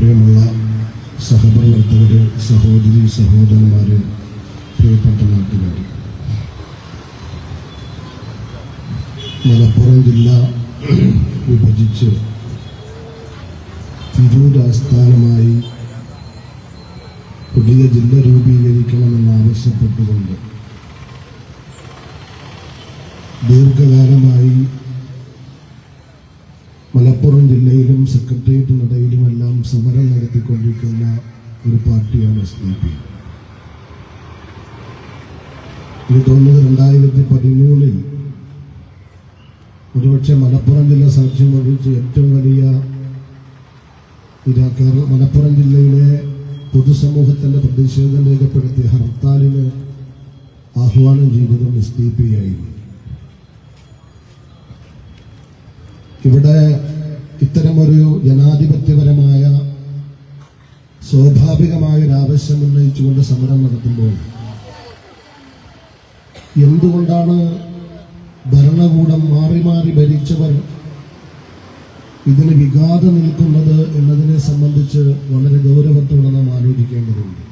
പ്രിയമുള്ള സഹപ്രവർത്തകരെ, സഹോദരി സഹോദരന്മാരെ, പ്രിയപ്പെട്ട നാട്ടുകാർ, മലപ്പുറം ജില്ല വിഭജിച്ച് തിരൂർ ആസ്ഥാനമായി പുതിയ ജില്ല രൂപീകരിക്കണമെന്നാവശ്യപ്പെട്ടുകൊണ്ട് ദീർഘകാലമായി മലപ്പുറം ജില്ലയിലും സെക്രട്ടേറിയറ്റിനിടയിലുമെല്ലാം സമരം നടത്തിക്കൊണ്ടിരിക്കുന്ന ഒരു പാർട്ടിയാണ് SDP. എനിക്ക് തോന്നുന്നത് 2013 ഒരുപക്ഷെ മലപ്പുറം ജില്ല സാക്ഷ്യം വഹിച്ച ഏറ്റവും വലിയ മലപ്പുറം ജില്ലയിലെ പൊതുസമൂഹത്തിന്റെ പ്രതിഷേധം രേഖപ്പെടുത്തിയ ഹർത്താലിന് ആഹ്വാനം ചെയ്തതും SDP ആയിരുന്നു. ഇവിടെ ഇത്തരമൊരു ജനാധിപത്യപരമായ സ്വാഭാവികമായ ഒരു ആവശ്യം ഉന്നയിച്ചുകൊണ്ട് സമരം നടത്തുമ്പോൾ എന്തുകൊണ്ടാണ് ഭരണകൂടം മാറി മാറി ഭരിച്ചവർ ഇതിന് വിഘാത നിൽക്കുന്നത് എന്നതിനെ സംബന്ധിച്ച് വളരെ ഗൗരവത്തോടെ നാം ആലോചിക്കേണ്ടതുണ്ട്.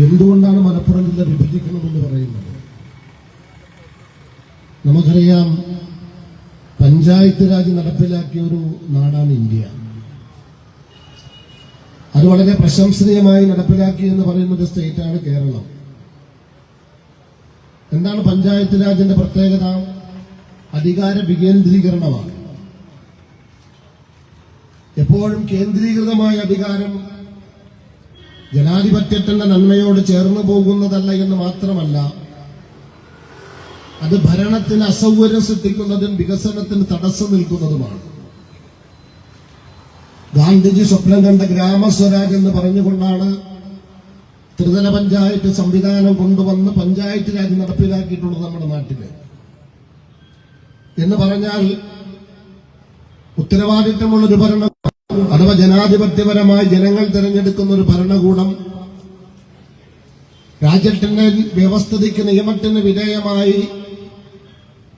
എന്തുകൊണ്ടാണ് മലപ്പുറം ജില്ല വിഭജിക്കണമെന്ന് പറയുന്നത്? നമുക്കറിയാം, പഞ്ചായത്ത് രാജ് നടപ്പിലാക്കിയ ഒരു നാടാണ് ഇന്ത്യ. അത് വളരെ പ്രശംസനീയമായി നടപ്പിലാക്കി എന്ന് പറയുന്ന ഒരു സ്റ്റേറ്റാണ് കേരളം. എന്താണ് പഞ്ചായത്ത് രാജിന്റെ പ്രത്യേകത? അധികാര വികേന്ദ്രീകരണമാണ്. എപ്പോഴും കേന്ദ്രീകൃതമായ അധികാരം ജനാധിപത്യത്തിന്റെ നന്മയോട് ചേർന്നു പോകുന്നതല്ല എന്ന് മാത്രമല്ല, അത് ഭരണത്തിന് അസൗകര്യം സൃഷ്ടിക്കുന്നതും വികസനത്തിന് തടസ്സം നിൽക്കുന്നതുമാണ്. ഗാന്ധിജി സ്വപ്നം കണ്ട ഗ്രാമസ്വരാജ് എന്ന് പറഞ്ഞുകൊണ്ടാണ് ത്രിതല പഞ്ചായത്ത് സംവിധാനം കൊണ്ടുവന്ന് പഞ്ചായത്ത് രാജ് നടപ്പിലാക്കിയിട്ടുള്ളത് നമ്മുടെ നാട്ടില്. എന്ന് പറഞ്ഞാൽ ഉത്തരവാദിത്തമുള്ളൊരു ഭരണകൂടം അഥവാ ജനാധിപത്യപരമായി ജനങ്ങൾ തിരഞ്ഞെടുക്കുന്ന ഒരു ഭരണകൂടം രാജ്യത്തിന്റെ വ്യവസ്ഥിതിക്ക് നിയമത്തിന് വിധേയമായി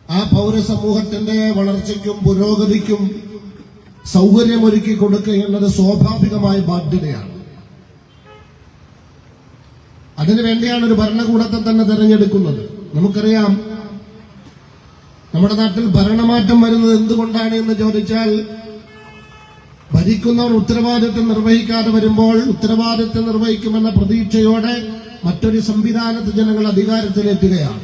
ആ പൗരസമൂഹത്തിന്റെ വളർച്ചയ്ക്കും പുരോഗതിക്കും സൗകര്യമൊരുക്കി കൊടുക്കുക എന്നത് സ്വാഭാവികമായ ബാധ്യതയാണ്. അതിനുവേണ്ടിയാണ് ഒരു ഭരണകൂടത്തെ തന്നെ തിരഞ്ഞെടുക്കുന്നത്. നമുക്കറിയാം, നമ്മുടെ നാട്ടിൽ ഭരണമാറ്റം വരുന്നത് എന്തുകൊണ്ടാണ് എന്ന് ചോദിച്ചാൽ, ഭരിക്കുന്നവർ ഉത്തരവാദിത്വം നിർവഹിക്കാതെ വരുമ്പോൾ ഉത്തരവാദിത്വം നിർവഹിക്കുമെന്ന പ്രതീക്ഷയോടെ മറ്റൊരു സംവിധാനത്തിൽ ജനങ്ങൾ അധികാരത്തിലെത്തുകയാണ്.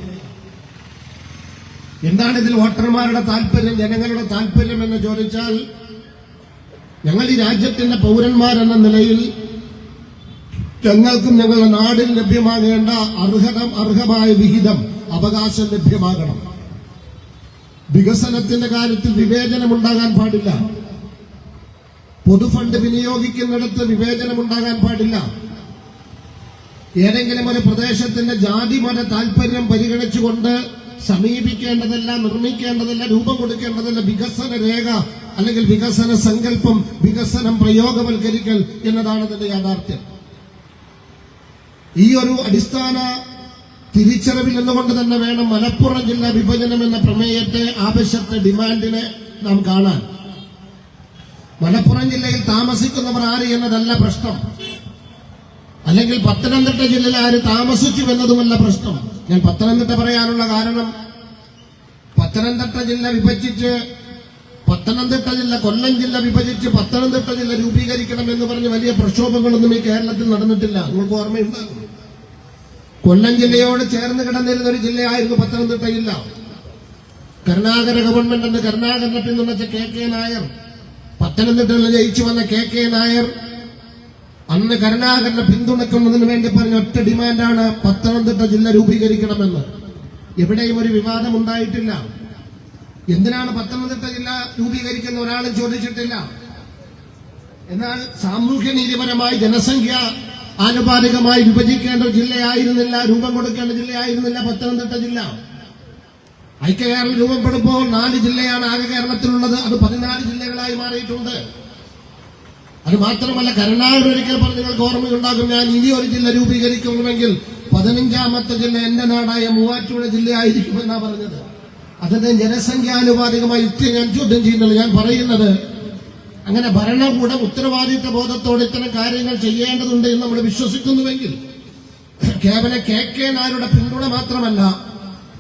എന്താണ് ഇതിൽ വോട്ടർമാരുടെ താല്പര്യം, ജനങ്ങളുടെ താല്പര്യം എന്ന് ചോദിച്ചാൽ, ഞങ്ങൾ ഈ രാജ്യത്തിന്റെ പൗരന്മാരെന്ന നിലയിൽ ഞങ്ങൾക്കും ഞങ്ങളുടെ നാടിന് ലഭ്യമാകേണ്ട അർഹമായ വിഹിതം, അവകാശം ലഭ്യമാകണം. വികസനത്തിന്റെ കാര്യത്തിൽ വിവേചനമുണ്ടാകാൻ പാടില്ല. പൊതുഫണ്ട് വിനിയോഗിക്കുന്നിടത്ത് വിവേചനമുണ്ടാകാൻ പാടില്ല. ഏതെങ്കിലും ഒരു പ്രദേശത്തിന്റെ ജാതി മത താല്പര്യം പരിഗണിച്ചുകൊണ്ട് സമീപിക്കേണ്ടതല്ല, നിർമ്മിക്കേണ്ടതല്ല, രൂപം കൊടുക്കേണ്ടതല്ല വികസന രേഖ അല്ലെങ്കിൽ വികസന സങ്കല്പം, വികസനം പ്രയോഗവൽക്കരിക്കൽ എന്നതാണ് അതിന്റെ യാഥാർത്ഥ്യം. ഈ ഒരു അടിസ്ഥാന തിരിച്ചറിവിൽ നിന്നുകൊണ്ട് തന്നെ വേണം മലപ്പുറം ജില്ലാ വിഭജനം എന്ന പ്രമേയത്തെ, ആവശ്യത്തെ, ഡിമാൻഡിനെ നാം കാണാൻ. മലപ്പുറം ജില്ലയിൽ താമസിക്കുന്നവർ ആര് എന്നതല്ല പ്രശ്നം, അല്ലെങ്കിൽ പത്തനംതിട്ട ജില്ലയിൽ ആര് താമസിച്ചു എന്നതുമല്ല പ്രശ്നം. ഞാൻ പത്തനംതിട്ട പറയാനുള്ള കാരണം, പത്തനംതിട്ട ജില്ല വിഭജിച്ച് പത്തനംതിട്ട ജില്ല, കൊല്ലം ജില്ല വിഭജിച്ച് പത്തനംതിട്ട ജില്ല രൂപീകരിക്കണം എന്ന് പറഞ്ഞ് വലിയ പ്രക്ഷോഭങ്ങളൊന്നും ഈ കേരളത്തിൽ നടന്നിട്ടില്ല. നിങ്ങൾക്ക് ഓർമ്മയുണ്ടാകും, കൊല്ലം ജില്ലയോട് ചേർന്ന് കിടന്നിരുന്ന ഒരു ജില്ലയായിരുന്നു പത്തനംതിട്ട ജില്ല. കരുണാകര ഗവൺമെന്റ് എന്ന് കരുണാകരനെ പിന്തുണച്ച KK നായർ, പത്തനംതിട്ടയിൽ ജയിച്ചു വന്ന KK നായർ അന്ന് കരുണാകരനെ പിന്തുണയ്ക്കുന്നതിന് വേണ്ടി പറഞ്ഞ ഒറ്റ ഡിമാൻഡാണ് പത്തനംതിട്ട ജില്ല രൂപീകരിക്കണമെന്ന്. എവിടെയും ഒരു വിവാദം ഉണ്ടായിട്ടില്ല. എന്തിനാണ് പത്തനംതിട്ട ജില്ല രൂപീകരിക്കുന്ന ഒരാളും ചോദിച്ചിട്ടില്ല. എന്നാൽ സാമൂഹ്യ നീതിപരമായി ജനസംഖ്യ ആനുപാതികമായി വിഭജിക്കേണ്ട ജില്ലയായിരുന്നില്ല, രൂപം കൊടുക്കേണ്ട ജില്ലയായിരുന്നില്ല പത്തനംതിട്ട ജില്ല. ഐക്യകേരളം രൂപപ്പെടുമ്പോൾ 4 ജില്ലയാണ് ആകെ കേരളത്തിലുള്ളത്. അത് 14 ജില്ലകളായി മാറിയിട്ടുണ്ട്. അത് മാത്രമല്ല, കരുണാകരൻ ഒരിക്കൽ പറഞ്ഞ നിങ്ങൾക്ക് ഓർമ്മയുണ്ടാകും, ഞാൻ ഇനി ഒരു ജില്ല രൂപീകരിക്കുന്നുവെങ്കിൽ 15ാമത്തെ ജില്ല എന്റെ നാടായ മൂവാറ്റുപുഴ ജില്ലയായിരിക്കുമെന്നാണ് പറഞ്ഞത്. അതിന്റെ ജനസംഖ്യാനുപാതികമായി യുക്തി ഞാൻ ചോദ്യം ചെയ്യുന്നില്ല. ഞാൻ പറയുന്നത് അങ്ങനെ ഭരണകൂടം ഉത്തരവാദിത്ത ബോധത്തോടെ ഇത്തരം കാര്യങ്ങൾ ചെയ്യേണ്ടതുണ്ട് എന്ന് നമ്മൾ വിശ്വസിക്കുന്നുവെങ്കിൽ കേവല കെ നായരുടെ പിന്തുണ മാത്രമല്ല,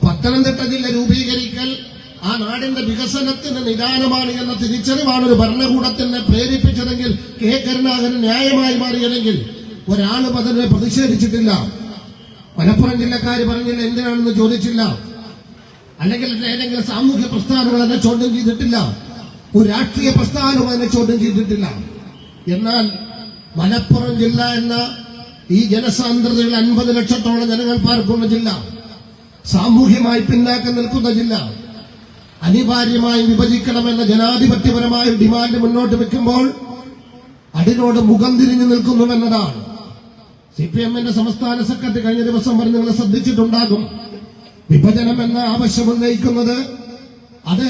പത്തനംതിട്ട ജില്ല രൂപീകരിക്കൽ ആ നാടിന്റെ വികസനത്തിന് നിദാനമാണ് എന്ന തിരിച്ചറിവാണ് ഒരു ഭരണകൂടത്തിനെ പ്രേരിപ്പിച്ചതെങ്കിൽ കെ കരുണാകരൻ ന്യായമായി മാറിയതെങ്കിൽ ഒരാളും അതിനെ പ്രതിഷേധിച്ചിട്ടില്ല. മലപ്പുറം ജില്ലക്കാർ പറഞ്ഞില്ല എന്തിനാണെന്ന് ചോദിച്ചില്ല, അല്ലെങ്കിൽ ഏതെങ്കിലും സാമൂഹ്യ പ്രസ്ഥാനങ്ങൾ എന്നെ ചോദ്യം ചെയ്തിട്ടില്ല, ഒരു രാഷ്ട്രീയ പ്രസ്ഥാനവും എന്നെ ചോദ്യം ചെയ്തിട്ടില്ല. എന്നാൽ മലപ്പുറം ജില്ല എന്ന ഈ ജനസാന്ദ്രതയിൽ 50 ലക്ഷത്തോളം ജനങ്ങൾ പാർക്കുന്ന ജില്ല, സാമൂഹ്യമായി പിന്നാക്കം നിൽക്കുന്ന ജില്ല, അനിവാര്യമായി വിഭജിക്കണമെന്ന ജനാധിപത്യപരമായ ഡിമാൻഡ് മുന്നോട്ട് വെക്കുമ്പോൾ അതിനോട് മുഖം തിരിഞ്ഞു നിൽക്കുന്നുവെന്നതാണ്. സിപിഎമ്മിന്റെ സംസ്ഥാന സെക്രട്ടറി കഴിഞ്ഞ ദിവസം പറഞ്ഞ് നിങ്ങൾ ശ്രദ്ധിച്ചിട്ടുണ്ടാകും, വിഭജനം എന്ന ആവശ്യം ഉന്നയിക്കുന്നത് അത്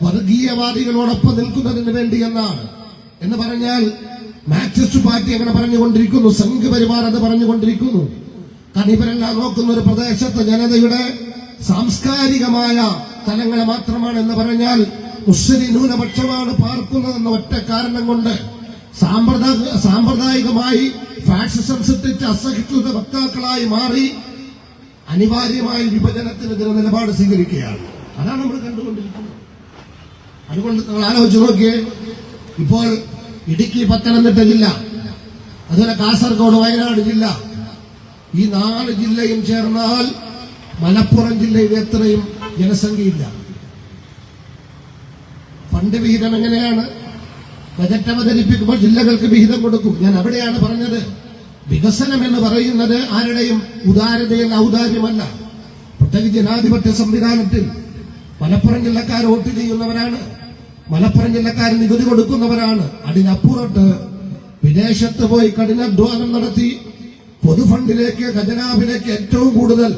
വർഗീയവാദികളോടൊപ്പം നിൽക്കുന്നതിന് വേണ്ടി എന്നാണ്. എന്ന് പറഞ്ഞാൽ മാർക്സിസ്റ്റ് പാർട്ടി അങ്ങനെ പറഞ്ഞുകൊണ്ടിരിക്കുന്നു, സംഘ് പരിവാർ അത് പറഞ്ഞുകൊണ്ടിരിക്കുന്നു. കാരണം ഇവരെല്ലാം നോക്കുന്ന ഒരു പ്രദേശത്തെ ജനതയുടെ സാംസ്കാരികമായ തലങ്ങളെ മാത്രമാണ്. എന്ന് പറഞ്ഞാൽ മുസ്ലിം ന്യൂനപക്ഷമാണ് പാർക്കുന്നതെന്ന ഒറ്റ കാരണം കൊണ്ട് സാമ്പ്രദായികമായി ഫാഷിസം സൃഷ്ടിച്ച അസഹിഷ്ണുത വക്താക്കളായി മാറി അനിവാര്യമായി വിഭജനത്തിനെതിരെ നിലപാട് സ്വീകരിക്കുകയാണ്. അതാണ് നമ്മൾ കണ്ടുകൊണ്ടിരിക്കുന്നത്. അതുകൊണ്ട് നിങ്ങൾ ആലോചിച്ച് നോക്കിയേ, ഇപ്പോൾ ഇടുക്കി, പത്തനംതിട്ട ജില്ല, അതുപോലെ കാസർഗോഡ്, വയനാട് ജില്ല, ഈ 4 ജില്ലയും ചേർന്നാൽ മലപ്പുറം ജില്ലയിൽ എത്രയും ജനസംഖ്യയില്ല. ഫണ്ട് വിഹിതം എങ്ങനെയാണ്? ബജറ്റ് അവതരിപ്പിക്കുമ്പോൾ ജില്ലകൾക്ക് വിഹിതം കൊടുക്കും. ഞാൻ അവിടെയാണ് പറഞ്ഞത്, വികസനം എന്ന് പറയുന്നത് ആരുടെയും ഉദാരതയും ഔദാര്യമല്ല. പ്രത്യേകിച്ച് ജനാധിപത്യ സംവിധാനത്തിൽ മലപ്പുറം ജില്ലക്കാർ വോട്ട് ചെയ്യുന്നവരാണ്, മലപ്പുറം ജില്ലക്കാർ നികുതി കൊടുക്കുന്നവരാണ്. അതിനപ്പുറത്ത് വിദേശത്ത് പോയി കഠിനാധ്വാനം നടത്തി പൊതുഫണ്ടിലേക്ക്, ഖജനാവിലേക്ക് ഏറ്റവും കൂടുതൽ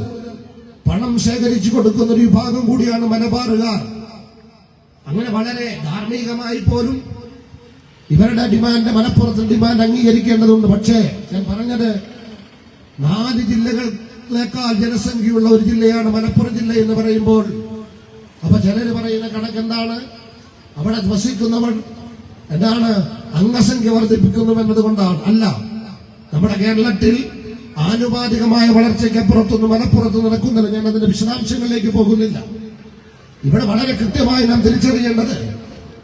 പണം ശേഖരിച്ചു കൊടുക്കുന്ന ഒരു വിഭാഗം കൂടിയാണ് മലബാറുകാർ. അങ്ങനെ വളരെ ധാർമ്മികമായി പോലും ഇവരുടെ ഡിമാൻഡ്, മലപ്പുറത്തിന്റെ ഡിമാൻഡ് അംഗീകരിക്കേണ്ടതുണ്ട്. പക്ഷേ ഞാൻ പറഞ്ഞത് 4 ജില്ലകളേക്കാൾ ജനസംഖ്യയുള്ള ഒരു ജില്ലയാണ് മലപ്പുറം ജില്ല എന്ന് പറയുമ്പോൾ, അപ്പൊ ചിലര് പറയുന്ന കണക്കെന്താണ്? അവിടെ വസിക്കുന്നവർ എന്താണ് അംഗസംഖ്യ വർദ്ധിപ്പിക്കുന്നുവെന്നതുകൊണ്ടാണ്. അല്ല, നമ്മുടെ കേരളത്തിൽ ആനുപാതികമായ വളർച്ചയ്ക്കപ്പുറത്തൊന്നും മലപ്പുറത്ത് നടക്കുന്നില്ല. ഞാൻ അതിന്റെ വിശദാംശങ്ങളിലേക്ക് പോകുന്നില്ല. ഇവിടെ വളരെ കൃത്യമായി നാം തിരിച്ചറിയേണ്ടത്,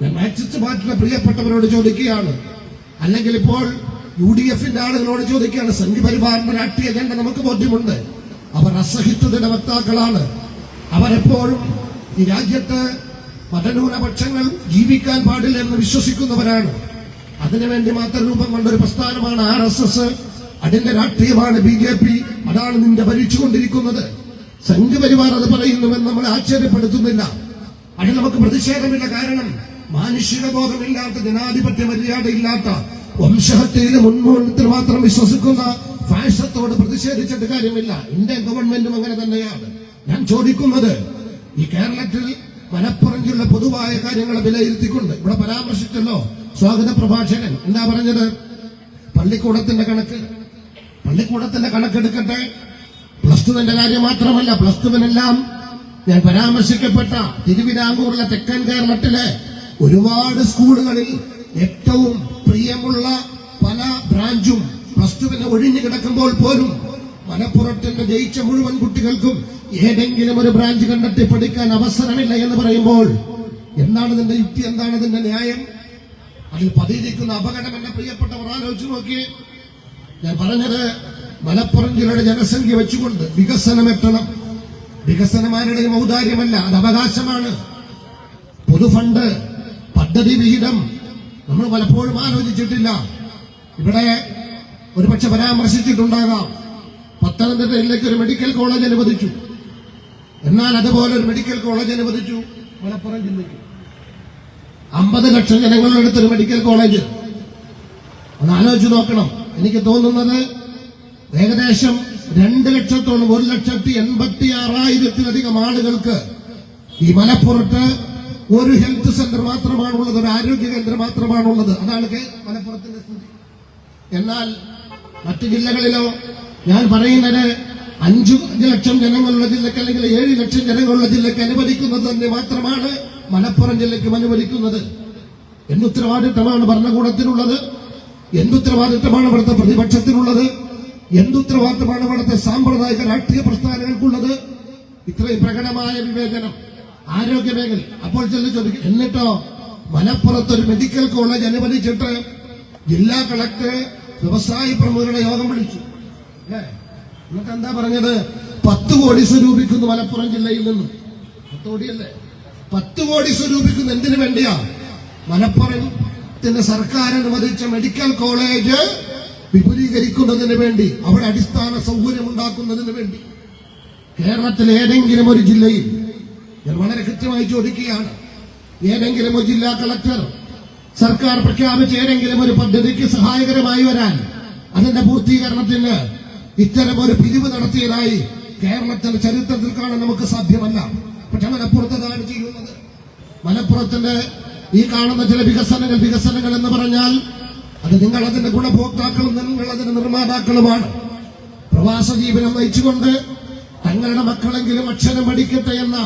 ഞാൻ മാർക്സിസ്റ്റ് പാർട്ടിയുടെ പ്രിയപ്പെട്ടവരോട് ചോദിക്കുകയാണ്, അല്ലെങ്കിൽ ഇപ്പോൾ UDFന്റെ ആളുകളോട് ചോദിക്കുകയാണ്. സംഘ് പരിവാറിന്റെ രാഷ്ട്രീയ അജണ്ട നമുക്ക് ബോധ്യമുണ്ട്. അവർ അസഹിഷ്ണുതയുടെ വക്താക്കളാണ്. അവരെപ്പോഴും ഈ രാജ്യത്ത് മതന്യൂനപക്ഷങ്ങൾ ജീവിക്കാൻ പാടില്ല എന്ന് വിശ്വസിക്കുന്നവരാണ്. അതിനുവേണ്ടി മാത്രം രൂപം കൊണ്ടൊരു പ്രസ്ഥാനമാണ് RSS. അതിന്റെ രാഷ്ട്രീയമാണ് BJP. അതാണ് നിന്റെ ഭരിച്ചുകൊണ്ടിരിക്കുന്നത്. സംഘ് പരിവാർ അത് പറയുന്നുവെന്ന് നമ്മൾ ആശ്ചര്യപ്പെടുത്തുന്നില്ല. അതിൽ നമുക്ക് പ്രതിഷേധമില്ല. കാരണം മാനുഷിക ബോധമില്ലാത്ത, ജനാധിപത്യ മര്യാദയില്ലാത്ത, വംശഹത്യയിലും ഉന്മൂലനത്തിൽ മാത്രം വിശ്വസിക്കുന്ന ഫാഷിസത്തോട് പ്രതിഷേധിച്ചിട്ട് കാര്യമില്ല. ഇന്ത്യൻ ഗവൺമെന്റും അങ്ങനെ തന്നെയാണ്. ഞാൻ ചോദിക്കുന്നത്, ഈ കേരളത്തിൽ മലപ്പുറം ജില്ല പൊതുവായ കാര്യങ്ങളെ വിലയിരുത്തിക്കൊണ്ട് ഇവിടെ പരാമർശിച്ചല്ലോ സ്വാഗത പ്രഭാഷകൻ. എന്താ പറഞ്ഞത്? പള്ളിക്കൂടത്തിന്റെ കണക്കെടുക്കട്ടെ. +2 കാര്യം മാത്രമല്ല, +2 ഞാൻ പരാമർശിക്കപ്പെട്ട തിരുവിതാംകൂറിലെ തെക്കൻ കേരളത്തിലെ ഒരുപാട് സ്കൂളുകളിൽ ഏറ്റവും പ്രിയമുള്ള പല ബ്രാഞ്ചും +2 ഒഴിഞ്ഞു കിടക്കുമ്പോൾ പോലും മലപ്പുറത്തിന്റെ ജയിച്ച മുഴുവൻ കുട്ടികൾക്കും ഏതെങ്കിലും ഒരു ബ്രാഞ്ച് കണ്ടെത്തി പഠിക്കാൻ അവസരമില്ല എന്ന് പറയുമ്പോൾ എന്താണ് ഇതിന്റെ യുക്തി? എന്താണ് ഇതിന്റെ ന്യായം? അതിൽ പതിയിരിക്കുന്ന അപകടം എന്നെ പ്രിയപ്പെട്ടവർ ആലോചിച്ചു നോക്കിയേ. ഞാൻ പറഞ്ഞത്, മലപ്പുറം ജില്ലയുടെ ജനസംഖ്യ വെച്ചുകൊണ്ട് വികസനം എത്തണം. വികസനം ആരുടെയും ഔദാര്യമല്ല, അത് അവകാശമാണ്. പൊതുഫണ്ട്, പദ്ധതി വിഹിതം നമ്മൾ പലപ്പോഴും ആലോചിച്ചിട്ടില്ല. ഇവിടെ ഒരുപക്ഷെ പരാമർശിച്ചിട്ടുണ്ടാകാം, പത്തനംതിട്ട ജില്ലയ്ക്ക് ഒരു മെഡിക്കൽ കോളേജ് അനുവദിച്ചു. എന്നാൽ അതുപോലെ ഒരു മെഡിക്കൽ കോളേജ് അനുവദിച്ചു മലപ്പുറം ജില്ലയ്ക്ക്. 50 ലക്ഷം ജനങ്ങളെടുത്തൊരു മെഡിക്കൽ കോളേജ്. ഒന്ന് ആലോചിച്ച് നോക്കണം. എനിക്ക് തോന്നുന്നത് ഏകദേശം 2 ലക്ഷത്തോളം 1,86,000-ലധികം ആളുകൾക്ക് ഈ മലപ്പുറത്ത് ഒരു ഹെൽത്ത് സെന്റർ മാത്രമാണുള്ളത്, ഒരു ആരോഗ്യ കേന്ദ്രം മാത്രമാണുള്ളത്. അതാണ് മലപ്പുറത്തിന്റെ സ്ഥിതി. എന്നാൽ മറ്റു ജില്ലകളിലോ ഞാൻ പറയുന്നത് 5 ലക്ഷം ജനങ്ങളുള്ള ജില്ലയ്ക്ക് അല്ലെങ്കിൽ 7 ലക്ഷം ജനങ്ങളുള്ള ജില്ലയ്ക്ക് അനുവദിക്കുന്നത് തന്നെ മാത്രമാണ് മലപ്പുറം ജില്ലയ്ക്കും അനുവദിക്കുന്നത്. എന്തുത്തരവാദിത്തമാണ് ഭരണകൂടത്തിനുള്ളത്? എന്തുത്തരവാദിത്തമാണ് ഇവിടുത്തെ പ്രതിപക്ഷത്തിനുള്ളത്? എന്തുത്തരവാദിത്തമാണ് ഇവിടുത്തെ സാമ്പ്രദായിക രാഷ്ട്രീയ പ്രസ്ഥാനങ്ങൾക്കുള്ളത്? ഇത്രയും പ്രകടമായ വിവേചനം ആരോഗ്യ മേഖല. അപ്പോൾ ചെന്ന് ചോദിക്കും, എന്നിട്ടോ മലപ്പുറത്ത് ഒരു മെഡിക്കൽ കോളേജ് അനുവദിച്ചിട്ട് ജില്ലാ കളക്ടർ വ്യവസായ പ്രമുഖരുടെ യോഗം വിളിച്ചു. എന്നിട്ട് എന്താ പറഞ്ഞത്? 10 കോടി സ്വരൂപിക്കുന്നു മലപ്പുറം ജില്ലയിൽ നിന്ന്. 10 കോടിയല്ലേ? 10 കോടി സ്വരൂപിക്കുന്നു. എന്തിനു വേണ്ടിയാ? മലപ്പുറത്തിന്റെ സർക്കാർ അനുവദിച്ച മെഡിക്കൽ കോളേജ് വിപുലീകരിക്കുന്നതിന് വേണ്ടി, അവിടെ അടിസ്ഥാന സൗകര്യം ഉണ്ടാക്കുന്നതിന് വേണ്ടി. കേരളത്തിലെ ഏതെങ്കിലും ഒരു ജില്ലയിൽ, ഞാൻ വളരെ കൃത്യമായി ചോദിക്കുകയാണ്, ഏതെങ്കിലും ഒരു ജില്ലാ കളക്ടർ സർക്കാർ പ്രഖ്യാപിച്ച ഏതെങ്കിലും ഒരു പദ്ധതിക്ക് സഹായകരമായി വരാൻ, അതിന്റെ പൂർത്തീകരണത്തിന് ഇത്തരം ഒരു പിരിവ് നടത്തിയതായി കേരളത്തിന്റെ ചരിത്രത്തിൽ കാണാൻ നമുക്ക് സാധ്യമല്ല. പക്ഷെ മലപ്പുറത്താണ് ചെയ്യുന്നത്. മലപ്പുറത്തിന്റെ ഈ കാണുന്ന ചില വികസനങ്ങൾ എന്ന് പറഞ്ഞാൽ അത് നിങ്ങൾ അതിന്റെ ഗുണഭോക്താക്കളും നിങ്ങൾ അതിന്റെ നിർമ്മാതാക്കളുമാണ്. പ്രവാസ ജീവിതം നയിച്ചുകൊണ്ട് തങ്ങളുടെ മക്കളെങ്കിലും അക്ഷരം പഠിക്കട്ടെ എന്ന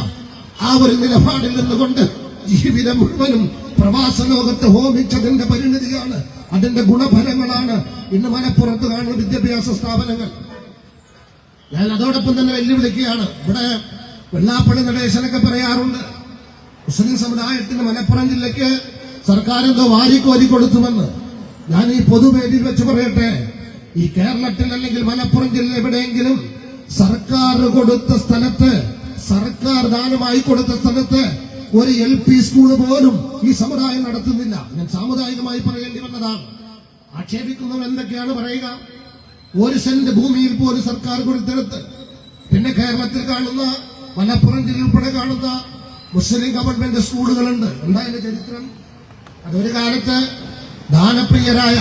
ആ ഒരു നിലപാടിൽ നിന്നുകൊണ്ട് ജീവിതം മുഴുവനും പ്രവാസ ലോകത്ത് ഹോമിച്ചതിന്റെ പരിണിതിയാണ്, അതിന്റെ ഗുണഫലങ്ങളാണ് ഇന്ന് മലപ്പുറത്ത് കാണുന്ന വിദ്യാഭ്യാസ സ്ഥാപനങ്ങൾ. ഞാൻ അതോടൊപ്പം തന്നെ വെല്ലുവിളിക്കുകയാണ്. ഇവിടെ വെള്ളാപ്പള്ളി നടേശനൊക്കെ പറയാറുണ്ട്, മുസ്ലിം സമുദായത്തിന് മലപ്പുറം ജില്ലയ്ക്ക് സർക്കാർ എന്തോ വാരിക്കോരി കൊടുത്തുമെന്ന്. ഞാൻ ഈ പൊതുവേദിയിൽ വെച്ച് പറയട്ടെ, ഈ കേരളത്തിൽ അല്ലെങ്കിൽ മലപ്പുറം ജില്ല എവിടെയെങ്കിലും സർക്കാർ കൊടുത്ത സ്ഥലത്ത്, സർക്കാർ ദാനമായി കൊടുത്ത സ്ഥലത്ത് ഒരു LP സ്കൂൾ പോലും ഈ സമുദായം നടത്തുന്നില്ല. ഞാൻ സാമുദായികമായി പറയേണ്ടി വന്നതാണ്. ആക്ഷേപിക്കുന്നവർ എന്തൊക്കെയാണ് പറയുക? 1 സെന്റ് ഭൂമിയിൽ പോലും സർക്കാർ കൊടുത്തെടുത്ത്. പിന്നെ കേരളത്തിൽ കാണുന്ന, മലപ്പുറം ജില്ല ഉൾപ്പെടെ കാണുന്ന മുസ്ലിം ഗവൺമെന്റ് സ്കൂളുകളുണ്ട്. എന്തായാലും ചരിത്രം, അതൊരു കാലത്ത് ദാനപ്രിയരായ,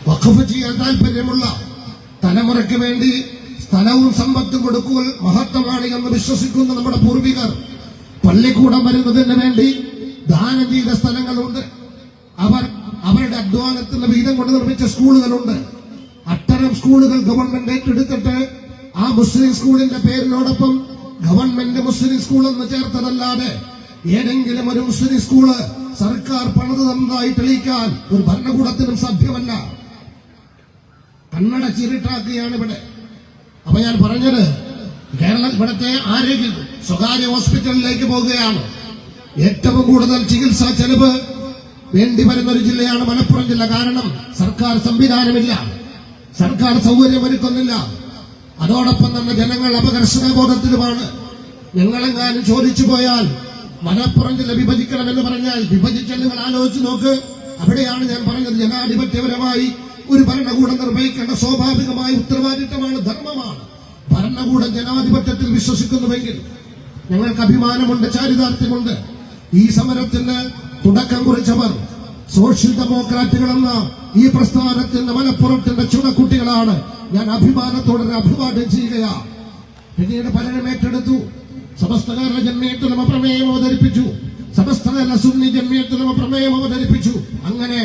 വഖഫ് ചെയ്യാൻ താല്പര്യമുള്ള തലമുറയ്ക്ക് വേണ്ടി സ്ഥലവും സമ്പത്തും കൊടുക്കുക മഹത്വമാണ് എന്ന് വിശ്വസിക്കുന്ന നമ്മുടെ പൂർവികർ പള്ളിക്കൂടം വരുന്നതിന് വേണ്ടി ദാനം ചെയ്ത സ്ഥലങ്ങളുണ്ട്. അവരുടെ അധ്വാനത്തിന്റെ വിഹിതം കൊണ്ട് നിർമ്മിച്ച സ്കൂളുകളുണ്ട്. അത്തരം സ്കൂളുകൾ ഗവൺമെന്റ് ഏറ്റെടുത്തിട്ട് ആ മുസ്ലിം സ്കൂളിന്റെ പേരിനോടൊപ്പം ഗവൺമെന്റ് മുസ്ലിം സ്കൂൾ എന്ന് ചേർത്തതല്ലാതെ ഏതെങ്കിലും ഒരു മുസ്ലിം സ്കൂള് സർക്കാർ പണിത് തന്നതായി തെളിയിക്കാൻ ഒരു ഭരണകൂടത്തിനും സാധ്യമല്ല. കണ്ണട ചിരിട്ടാക്കുകയാണ് ഇവിടെ. അപ്പൊ ഞാൻ പറഞ്ഞത്, കേരളം ഇവിടുത്തെ ആരോഗ്യം സ്വകാര്യ ഹോസ്പിറ്റലിലേക്ക് പോകുകയാണ്. ഏറ്റവും കൂടുതൽ ചികിത്സാ ചെലവ് വേണ്ടി വരുന്ന ഒരു ജില്ലയാണ് മലപ്പുറം ജില്ല. കാരണം സർക്കാർ സംവിധാനമില്ല, സർക്കാർ സൗകര്യമൊരുക്കുന്നില്ല. അതോടൊപ്പം തന്നെ ജനങ്ങൾ അപകർഷണബോധത്തിലുമാണ്. ഞങ്ങളെങ്ങാനും ചോദിച്ചു പോയാൽ മലപ്പുറം ജില്ല വിഭജിക്കണമെന്ന് പറഞ്ഞാൽ വിഭജിച്ചാൽ നിങ്ങൾ ആലോചിച്ച് നോക്ക്. അവിടെയാണ് ഞാൻ പറഞ്ഞത്, ജനാധിപത്യപരമായി ഒരു ഭരണകൂടം നിർവഹിക്കേണ്ട സ്വാഭാവികമായ ഉത്തരവാദിത്തമാണ്, ധർമ്മമാണ്. ഭരണകൂടം ജനാധിപത്യത്തിൽ വിശ്വസിക്കുന്നുവെങ്കിൽ ഞങ്ങൾക്ക് അഭിമാനമുണ്ട്, ചാരിതാർത്ഥ്യമുണ്ട്. ഈ സമരത്തിന് തുടക്കം കുറിച്ചവർ സോഷ്യൽ ഡെമോക്രാറ്റുകളെന്ന ഈ പ്രസ്ഥാനത്തിന്റെ മലപ്പുറത്തിന്റെ ചുണക്കുട്ടികളാണ്. ഞാൻ അഭിമാനത്തോടെ അഭിവാദ്യം ചെയ്യുകയാണ്. പിന്നീട് പലരും ഏറ്റെടുത്തു. സമസ്ത കേരള ജംഇയ്യത്തുൽ പ്രമേയം അവതരിപ്പിച്ചു. സമസ്ത കേരള സുന്നി ജംഇയ്യത്തുൽ പ്രമേയം അവതരിപ്പിച്ചു. അങ്ങനെ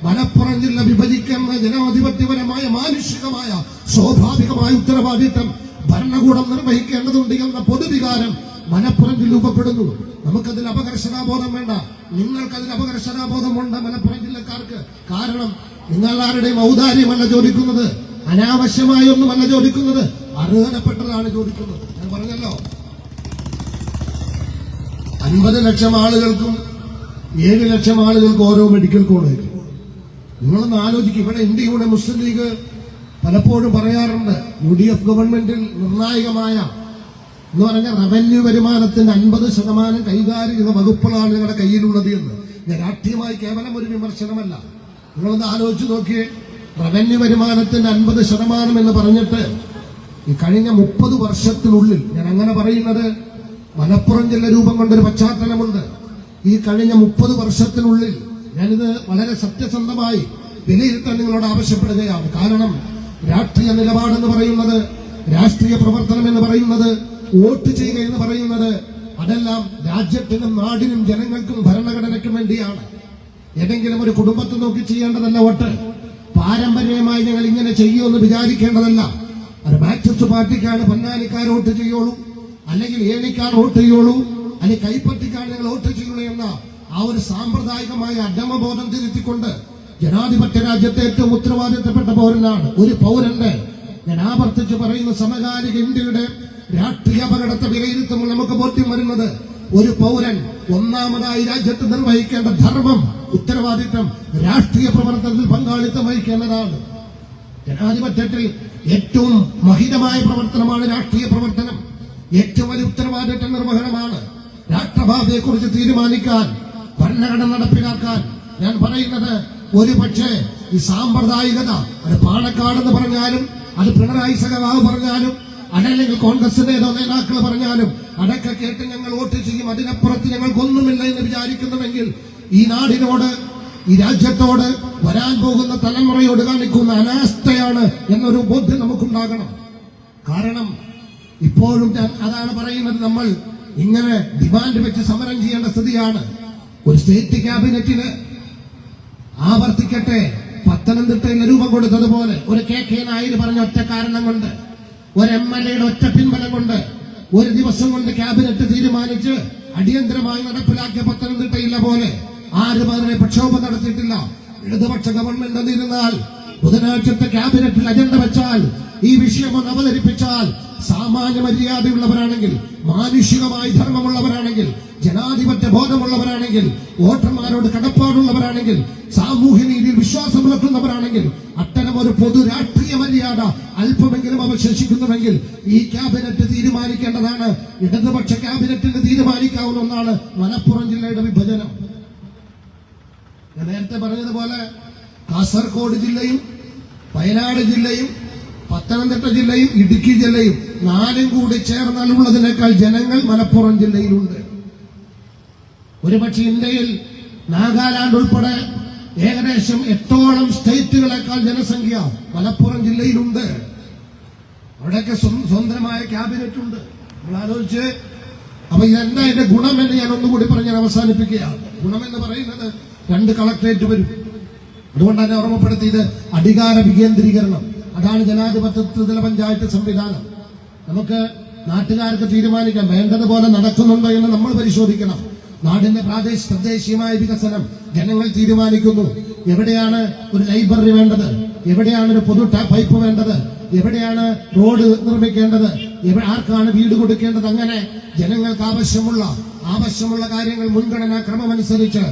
മലപ്പുറം ജില്ല വിഭജിക്കുന്ന ജനാധിപത്യപരമായ, മാനുഷികമായ, സ്വാഭാവികമായ ഉത്തരവാദിത്തം ഭരണകൂടം നിർവഹിക്കേണ്ടതുണ്ട് എന്ന പൊതുവികാരം മലപ്പുറം ജില്ല രൂപപ്പെടുന്നു. നമുക്കതിൽ അപകർഷതാബോധം വേണ്ട. നിങ്ങൾക്കതിൽ അപകർഷതാബോധമുണ്ട് മലപ്പുറം ജില്ലക്കാർക്ക്. കാരണം നിങ്ങൾ ആരുടെയും ഔദാര്യമല്ല ചോദിക്കുന്നത്, അനാവശ്യമായി ഒന്നുമല്ല ചോദിക്കുന്നത്, അർഹതപ്പെട്ടതാണ് ചോദിക്കുന്നത്. ഞാൻ പറഞ്ഞല്ലോ, 50 ലക്ഷം ആളുകൾക്കും 7 ലക്ഷം ആളുകൾക്കും ഓരോ മെഡിക്കൽ കോളേജ്. നിങ്ങളൊന്ന് ആലോചിക്കും. ഇവിടെ ഇന്ത്യയുടെ മുസ്ലിം ലീഗ് പലപ്പോഴും പറയാറുണ്ട്, UDF ഗവൺമെന്റിൽ നിർണായകമായ എന്ന് പറഞ്ഞാൽ റവന്യൂ വരുമാനത്തിന്റെ 50% കൈകാര്യം ചെയ്യുന്ന വകുപ്പുകളാണ് നിങ്ങളുടെ കയ്യിലുള്ളത് എന്ന്. ഞാൻ രാഷ്ട്രീയമായി കേവലം ഒരു വിമർശനമല്ല. നിങ്ങളൊന്ന് ആലോചിച്ച് നോക്കിയേ. റവന്യൂ വരുമാനത്തിന്റെ 50% എന്ന് പറഞ്ഞിട്ട് ഈ കഴിഞ്ഞ 30 വർഷത്തിനുള്ളിൽ, ഞാൻ അങ്ങനെ പറയുന്നത് മലപ്പുറം ജില്ല രൂപം കൊണ്ടൊരു പശ്ചാത്തലമുണ്ട്. ഈ കഴിഞ്ഞ 30 വർഷത്തിനുള്ളിൽ ഞാനിത് വളരെ സത്യസന്ധമായി വിലയിരുത്താൻ നിങ്ങളോട് ആവശ്യപ്പെടുകയാണ്. കാരണം രാഷ്ട്രീയ നിലപാടെന്ന് പറയുന്നത്, രാഷ്ട്രീയ പ്രവർത്തനം എന്ന് പറയുന്നത്, വോട്ട് ചെയ്യുക എന്ന് പറയുന്നത്, അതെല്ലാം രാജ്യത്തിനും നാടിനും ജനങ്ങൾക്കും ഭരണഘടനയ്ക്കും വേണ്ടിയാണ്. ഏതെങ്കിലും ഒരു കുടുംബത്തെ നോക്കി ചെയ്യേണ്ടതല്ല വോട്ട്. പാരമ്പര്യമായി ഞങ്ങൾ ഇങ്ങനെ ചെയ്യുമെന്ന് വിചാരിക്കേണ്ടതല്ല. അത് മാർക്സിസ്റ്റ് പാർട്ടിക്കാണ് പൊന്നാനിക്കാർ വോട്ട് ചെയ്യുള്ളൂ, അല്ലെങ്കിൽ ഏണിക്കാർ വോട്ട് ചെയ്യുള്ളൂ, അല്ലെങ്കിൽ കൈപ്പറ്റിക്കാർ ഞങ്ങൾ വോട്ട് ചെയ്യുള്ളൂ എന്ന ആ ഒരു സാമ്പ്രദായികമായ അധമബോധം തിരുത്തിക്കൊണ്ട് ജനാധിപത്യ രാജ്യത്തെ ഏറ്റവും ഉത്തരവാദിത്തപ്പെട്ട പൗരനാണ് ഒരു പൗരന്റെ, ഞാൻ ആവർത്തിച്ച് പറയുന്ന സമകാലിക ഇന്ത്യയുടെ രാഷ്ട്രീയ അപകടത്തെ വിലയിരുത്തുമ്പോൾ നമുക്ക് ബോധ്യം വരുന്നത് ഒരു പൗരൻ ഒന്നാമതായി രാജ്യത്ത് നിർവഹിക്കേണ്ട ധർമ്മം, ഉത്തരവാദിത്തം രാഷ്ട്രീയ പ്രവർത്തനത്തിൽ പങ്കാളിത്തം വഹിക്കേണ്ടതാണ്. ജനാധിപത്യത്തിൽ ഏറ്റവും മഹിതമായ പ്രവർത്തനമാണ് രാഷ്ട്രീയ പ്രവർത്തനം. ഏറ്റവും വലിയ ഉത്തരവാദിത്ത നിർവഹണമാണ്. രാഷ്ട്രഭാവിയെക്കുറിച്ച് തീരുമാനിക്കാൻ, ഭരണഘടന നടപ്പിലാക്കാൻ. ഞാൻ പറയുന്നത് ഒരു പക്ഷേ ഈ സാമ്പ്രദായികത, അത് പാണക്കാടെന്ന് പറഞ്ഞാലും, അത് പിണറായി സഖാവ് പറഞ്ഞാലും, അതല്ലെങ്കിൽ കോൺഗ്രസിന്റെ ഏതോ നേതാക്കൾ പറഞ്ഞാലും അതൊക്കെ കേട്ട് ഞങ്ങൾ വോട്ട് ചെയ്യും, അതിനപ്പുറത്ത് ഞങ്ങൾക്കൊന്നുമില്ല എന്ന് വിചാരിക്കുന്നുവെങ്കിൽ ഈ നാടിനോട്, ഈ രാജ്യത്തോട്, വരാൻ പോകുന്ന തലമുറയോട് കാണിക്കുന്ന അനാസ്ഥയാണ് എന്നൊരു ബോധ്യം നമുക്കുണ്ടാകണം. കാരണം ഇപ്പോഴും ഞാൻ അതാണ് പറയുന്നത്, നമ്മൾ ഇങ്ങനെ ഡിമാൻഡ് വെച്ച് സമരം ചെയ്യേണ്ട സ്ഥിതിയാണ്. ഒരു സ്റ്റേറ്റ് ക്യാബിനറ്റിന് ആവർത്തിക്കട്ടെ, പത്തനംതിട്ടയിൽ രൂപം കൊടുത്തതുപോലെ ഒരു കെ നായർ പറഞ്ഞ ഒറ്റ കാരണം കൊണ്ട്, ഒരു MLA ഒറ്റ പിൻബലം കൊണ്ട്, ഒരു ദിവസം കൊണ്ട് ക്യാബിനറ്റ് തീരുമാനിച്ച് അടിയന്തരമായി നടപ്പിലാക്കിയ പത്തനംതിട്ടയില്ല പോലെ ആരും അതിനെ പ്രക്ഷോഭം നടത്തിയിട്ടില്ല. ഇടതുപക്ഷ ഗവൺമെന്റ് എന്നിരുന്നാൽ ബുധനാഴ്ചത്തെ ക്യാബിനറ്റിൽ അജണ്ട വെച്ചാൽ, ഈ വിഷയം ഒന്ന് അവതരിപ്പിച്ചാൽ, സാമാന്യ മര്യാദയുള്ളവരാണെങ്കിൽ, മാനുഷികമായി ധർമ്മമുള്ളവരാണെങ്കിൽ, ജനാധിപത്യ ബോധമുള്ളവരാണെങ്കിൽ, വോട്ടർമാരോട് കടപ്പാടുള്ളവരാണെങ്കിൽ, സാമൂഹ്യ നീതിയിൽ വിശ്വാസം പുലർത്തുന്നവരാണെങ്കിൽ, അത്തരം ഒരു പൊതു രാഷ്ട്രീയ മര്യാദ അല്പമെങ്കിലും അവശേഷിക്കുന്നുവെങ്കിൽ ഈ ക്യാബിനറ്റ് തീരുമാനിക്കേണ്ടതാണ്. ഇടതുപക്ഷ ക്യാബിനറ്റിന് തീരുമാനിക്കാവുന്ന ഒന്നാണ് മലപ്പുറം ജില്ലയുടെ വിഭജനം. ഞാൻ നേരത്തെ പറഞ്ഞതുപോലെ കാസർഗോഡ് ജില്ലയും വയനാട് ജില്ലയും പത്തനംതിട്ട ജില്ലയും ഇടുക്കി ജില്ലയും നാലും കൂടി ചേർന്നാലുള്ളതിനേക്കാൾ ജനങ്ങൾ മലപ്പുറം ജില്ലയിലുണ്ട്. ഒരുപക്ഷെ ഇന്ത്യയിൽ നാഗാലാൻഡ് ഉൾപ്പെടെ ഏകദേശം 8ഓളം സ്റ്റേറ്റുകളെക്കാൾ ജനസംഖ്യ മലപ്പുറം ജില്ലയിലുണ്ട്. അവിടെയൊക്കെ സ്വന്തമായ ക്യാബിനറ്റ് ഉണ്ട്. നമ്മൾ ആലോചിച്ച്, അപ്പൊ ഇതെന്താ എന്റെ ഗുണമെന്ന് ഞാൻ ഒന്നുകൂടി പറഞ്ഞ് അവസാനിപ്പിക്കുകയാണ്. ഗുണമെന്ന് പറയുന്നത് 2 കളക്ടറേറ്റ് വരും. അതുകൊണ്ട് തന്നെ ഓർമ്മപ്പെടുത്തിയത് അധികാര വികേന്ദ്രീകരണം. അതാണ് ജനാധിപത്യത്തിലെ പഞ്ചായത്ത് സംവിധാനം. നമുക്ക് നാട്ടുകാർക്ക് തീരുമാനിക്കാം, വേണ്ടതുപോലെ നടക്കുന്നുണ്ടോ എന്ന് നമ്മൾ പരിശോധിക്കണം. നാടിന്റെ തദ്ദേശീയമായ വികസനം ജനങ്ങൾ തീരുമാനിക്കുന്നു. എവിടെയാണ് ഒരു ലൈബ്രറി വേണ്ടത്, എവിടെയാണ് ഒരു പൊതു പൈപ്പ് വേണ്ടത്, എവിടെയാണ് റോഡ് നിർമ്മിക്കേണ്ടത്, ആർക്കാണ് വീട് കൊടുക്കേണ്ടത്, അങ്ങനെ ജനങ്ങൾക്ക് ആവശ്യമുള്ള കാര്യങ്ങൾ മുൻഗണനാ ക്രമമനുസരിച്ച്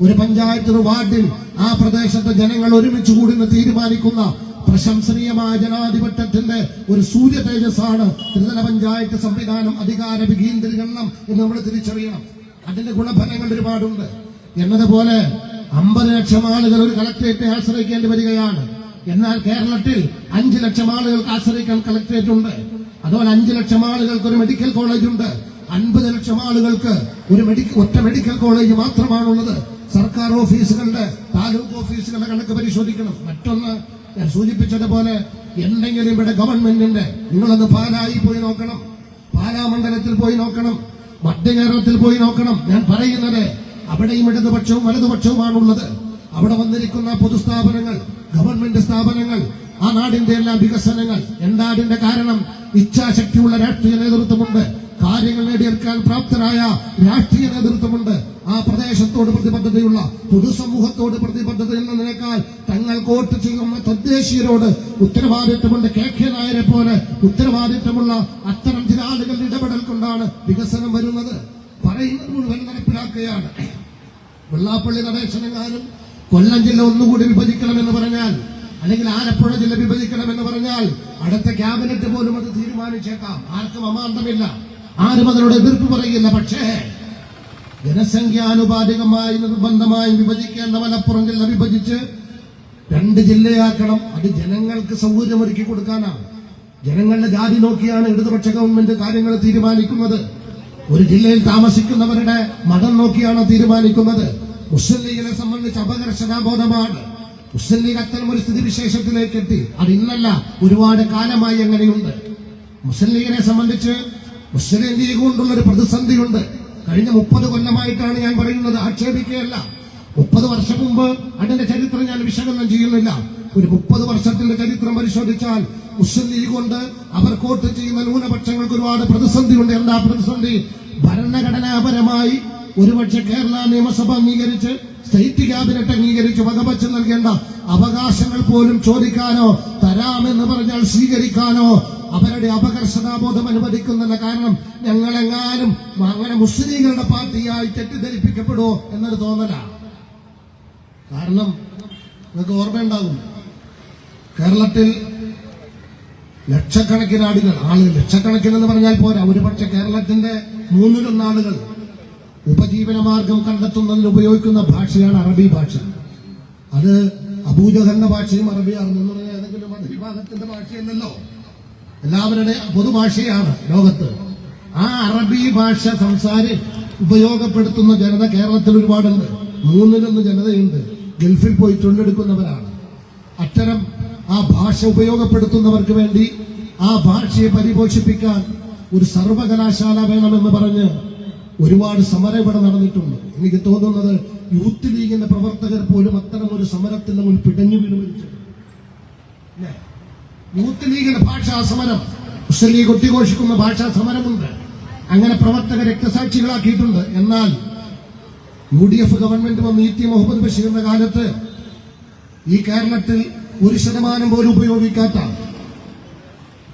ഒരു പഞ്ചായത്ത്, ഒരു വാർഡിൽ ആ പ്രദേശത്തെ ജനങ്ങൾ ഒരുമിച്ച് കൂടുന്ന തീരുമാനിക്കുന്ന പ്രശംസനീയമായ ജനാധിപത്യത്തിന്റെ ഒരു സൂര്യ തേജസ്സാണ് ത്രിതല പഞ്ചായത്ത് സംവിധാനം, അധികാര വികേന്ദ്രീകരണം എന്ന് നമ്മൾ തിരിച്ചറിയണം. അതിന്റെ ഗുണഫലങ്ങൾ ഒരുപാടുണ്ട്. എന്നതുപോലെ 50 ലക്ഷം ആളുകൾ ഒരു കളക്ടറേറ്റിനെ ആശ്രയിക്കേണ്ടി വരികയാണ്. എന്നാൽ കേരളത്തിൽ 5 ലക്ഷം ആളുകൾക്ക് ആശ്രയിക്കാൻ കളക്ടറേറ്റ് ഉണ്ട്. അതുപോലെ 5 ലക്ഷം ആളുകൾക്ക് ഒരു മെഡിക്കൽ കോളേജ് ഉണ്ട്. 50 ലക്ഷം ആളുകൾക്ക് ഒറ്റ മെഡിക്കൽ കോളേജ് മാത്രമാണുള്ളത്. സർക്കാർ ഓഫീസുകളുടെ, താലൂക്ക് ഓഫീസുകളുടെ കണക്ക് പരിശോധിക്കണം. മറ്റൊന്ന് ഞാൻ സൂചിപ്പിച്ചതുപോലെ, എന്തെങ്കിലും ഇവിടെ ഗവൺമെന്റിന്റെ, നിങ്ങളൊന്ന് പാലായിൽ പോയി നോക്കണം, പാലാ മണ്ഡലത്തിൽ പോയി നോക്കണം, മധ്യ കേരളത്തിൽ പോയി നോക്കണം. ഞാൻ പറയുന്നത് അവിടെയും ഇടതുപക്ഷവും വലതുപക്ഷവുമാണുള്ളത്. അവിടെ വന്നിരിക്കുന്ന പൊതുസ്ഥാപനങ്ങൾ, ഗവൺമെന്റ് സ്ഥാപനങ്ങൾ, ആ നാടിന്റെ എല്ലാം വികസനങ്ങൾ. എന്താടിന്റെ കാരണം? ഇച്ഛാശക്തിയുള്ള രാഷ്ട്രീയ നേതൃത്വമുണ്ട്, കാര്യങ്ങൾ നേടിയെടുക്കാൻ പ്രാപ്തരായ രാഷ്ട്രീയ നേതൃത്വമുണ്ട്. ആ പ്രദേശത്തോട് പ്രതിബദ്ധതയുള്ള, പൊതുസമൂഹത്തോട് പ്രതിബദ്ധത എന്നതിനേക്കാൾ തങ്ങൾക്ക് വോട്ട് ചെയ്യുന്ന തദ്ദേശീയരോട് ഉത്തരവാദിത്വമുണ്ട്. കെ നായരെ പോലെ ഉത്തരവാദിത്വമുള്ള അത്തരം ചില ആളുകളുടെ ഇടപെടൽ കൊണ്ടാണ് വികസനം വരുന്നത്. പറയുന്നത് മുഴുവൻ നടപ്പിലാക്കുകയാണ്. വെള്ളാപ്പള്ളി നടേശനെങ്ങാനും കൊല്ലം ജില്ല ഒന്നുകൂടി വിഭജിക്കണമെന്ന് പറഞ്ഞാൽ, അല്ലെങ്കിൽ ആലപ്പുഴ ജില്ല വിഭജിക്കണമെന്ന് പറഞ്ഞാൽ അടുത്ത ക്യാബിനറ്റ് പോലും അത് തീരുമാനിച്ചേക്കാം. ആർക്കും അമാന്തമില്ല, ആരും അതിനോട് എതിർപ്പ് പറയില്ല. പക്ഷേ ജനസംഖ്യാനുപാതികമായി നിർബന്ധമായി വിഭജിക്കേണ്ട മലപ്പുറം ജില്ല വിഭജിച്ച് 2 ജില്ലയാക്കണം. അത് ജനങ്ങൾക്ക് സൗകര്യമൊരുക്കി കൊടുക്കാനാണ്. ജനങ്ങളുടെ ജാതി നോക്കിയാണ് ഇടതുപക്ഷ ഗവൺമെന്റ് കാര്യങ്ങൾ തീരുമാനിക്കുന്നത്. ഒരു ജില്ലയിൽ താമസിക്കുന്നവരുടെ മതം നോക്കിയാണ് തീരുമാനിക്കുന്നത്. മുസ്ലിം ലീഗിനെ സംബന്ധിച്ച് അപകർഷതാബോധമാണ്. മുസ്ലിം ലീഗ് അത്തരം ഒരു സ്ഥിതിവിശേഷത്തിലേക്ക് എത്തി. അത് ഇന്നല്ല, ഒരുപാട് കാലമായി അങ്ങനെയുണ്ട്. മുസ്ലിം ലീഗിനെ സംബന്ധിച്ച് മുസ്ലിം ലീഗ് കൊണ്ടുള്ളൊരു പ്രതിസന്ധിയുണ്ട്. കഴിഞ്ഞ 30 കൊല്ലമായിട്ടാണ് ഞാൻ പറയുന്നത്, ആക്ഷേപിക്കുകയല്ല. 30 വർഷം മുമ്പ് അതിന്റെ ചരിത്രം ഞാൻ വിശകലനം ചെയ്യുന്നില്ല. ഒരു 30 വർഷത്തിന്റെ ചരിത്രം പരിശോധിച്ചാൽ മുസ്ലിം ലീഗ് കൊണ്ട് അവർ വോട്ട് ചെയ്യുന്ന ന്യൂനപക്ഷങ്ങൾക്ക് ഒരുപാട് പ്രതിസന്ധിയുണ്ട്. എന്താ പ്രതിസന്ധി? ഭരണഘടനാപരമായി ഒരുപക്ഷെ കേരള നിയമസഭ അംഗീകരിച്ച് സ്റ്റേറ്റ് ക്യാബിനറ്റ് അംഗീകരിച്ച് വകവച്ച് നൽകേണ്ട അവകാശങ്ങൾ പോലും ചോദിക്കാനോ തരാമെന്ന് പറഞ്ഞാൽ സ്വീകരിക്കാനോ അവരുടെ അപകർഷതാബോധം അനുവദിക്കുന്നില്ല. കാരണം ഞങ്ങളെങ്ങാനും അങ്ങനെ മുസ്ലിങ്ങളുടെ പാർട്ടിയായി തെറ്റിദ്ധരിപ്പിക്കപ്പെടുമോ എന്നൊരു തോന്നല. കാരണം നിങ്ങൾക്ക് ഓർമ്മയുണ്ടാകും, കേരളത്തിൽ ലക്ഷക്കണക്കിന് ആളുകൾ ലക്ഷക്കണക്കിനെന്ന് പറഞ്ഞാൽ പോരാ, ഒരുപക്ഷെ കേരളത്തിന്റെ 1/3 ആളുകൾ ഉപജീവനമാർഗം കണ്ടെത്തുന്നതിൽ ഉപയോഗിക്കുന്ന ഭാഷയാണ് അറബി ഭാഷ. അത് അബൂജഹലിന്റെ ഭാഷയും അറബിയാണെന്ന് പറഞ്ഞാൽ ഏതെങ്കിലും മതവിഭാഗത്തിന്റെ ഭാഷയല്ലല്ലോ, എല്ലാവരുടെ പൊതുഭാഷയാണ് ലോകത്ത്. ആ അറബി ഭാഷ ഉപയോഗപ്പെടുത്തുന്ന ജനത കേരളത്തിൽ ഒരുപാടുണ്ട്. 1/3 ജനതയുണ്ട് ഗൾഫിൽ പോയി തൊഴിലെടുക്കുന്നവരാണ്. അത്തരം ആ ഭാഷ ഉപയോഗപ്പെടുത്തുന്നവർക്ക് വേണ്ടി ആ ഭാഷയെ പരിപോഷിപ്പിക്കാൻ ഒരു സർവകലാശാല വേണമെന്ന് പറഞ്ഞ് ഒരുപാട് സമരം ഇവിടെ നടന്നിട്ടുണ്ട്. എനിക്ക് തോന്നുന്നത് യൂത്ത് ലീഗിന്റെ പ്രവർത്തകർ പോലും അത്തരം ഒരു സമരത്തിന്റെ മുന്നിൽ പിടഞ്ഞു വീണ് മരിച്ചു. യൂത്ത് ലീഗിന്റെ ഭാഷാ സമരം, മുസ്ലിം ലീഗ് ഒട്ടിഘോഷിക്കുന്ന ഭാഷാ സമരമുണ്ട്. അങ്ങനെ പ്രവർത്തകർ രക്തസാക്ഷികളാക്കിയിട്ടുണ്ട്. എന്നാൽ UDF ഗവൺമെന്റ് വന്ന് ET മുഹമ്മദ് ബഷീറിന്റെ കാലത്ത് ഈ കേരളത്തിൽ 1% പോലും ഉപയോഗിക്കാത്ത,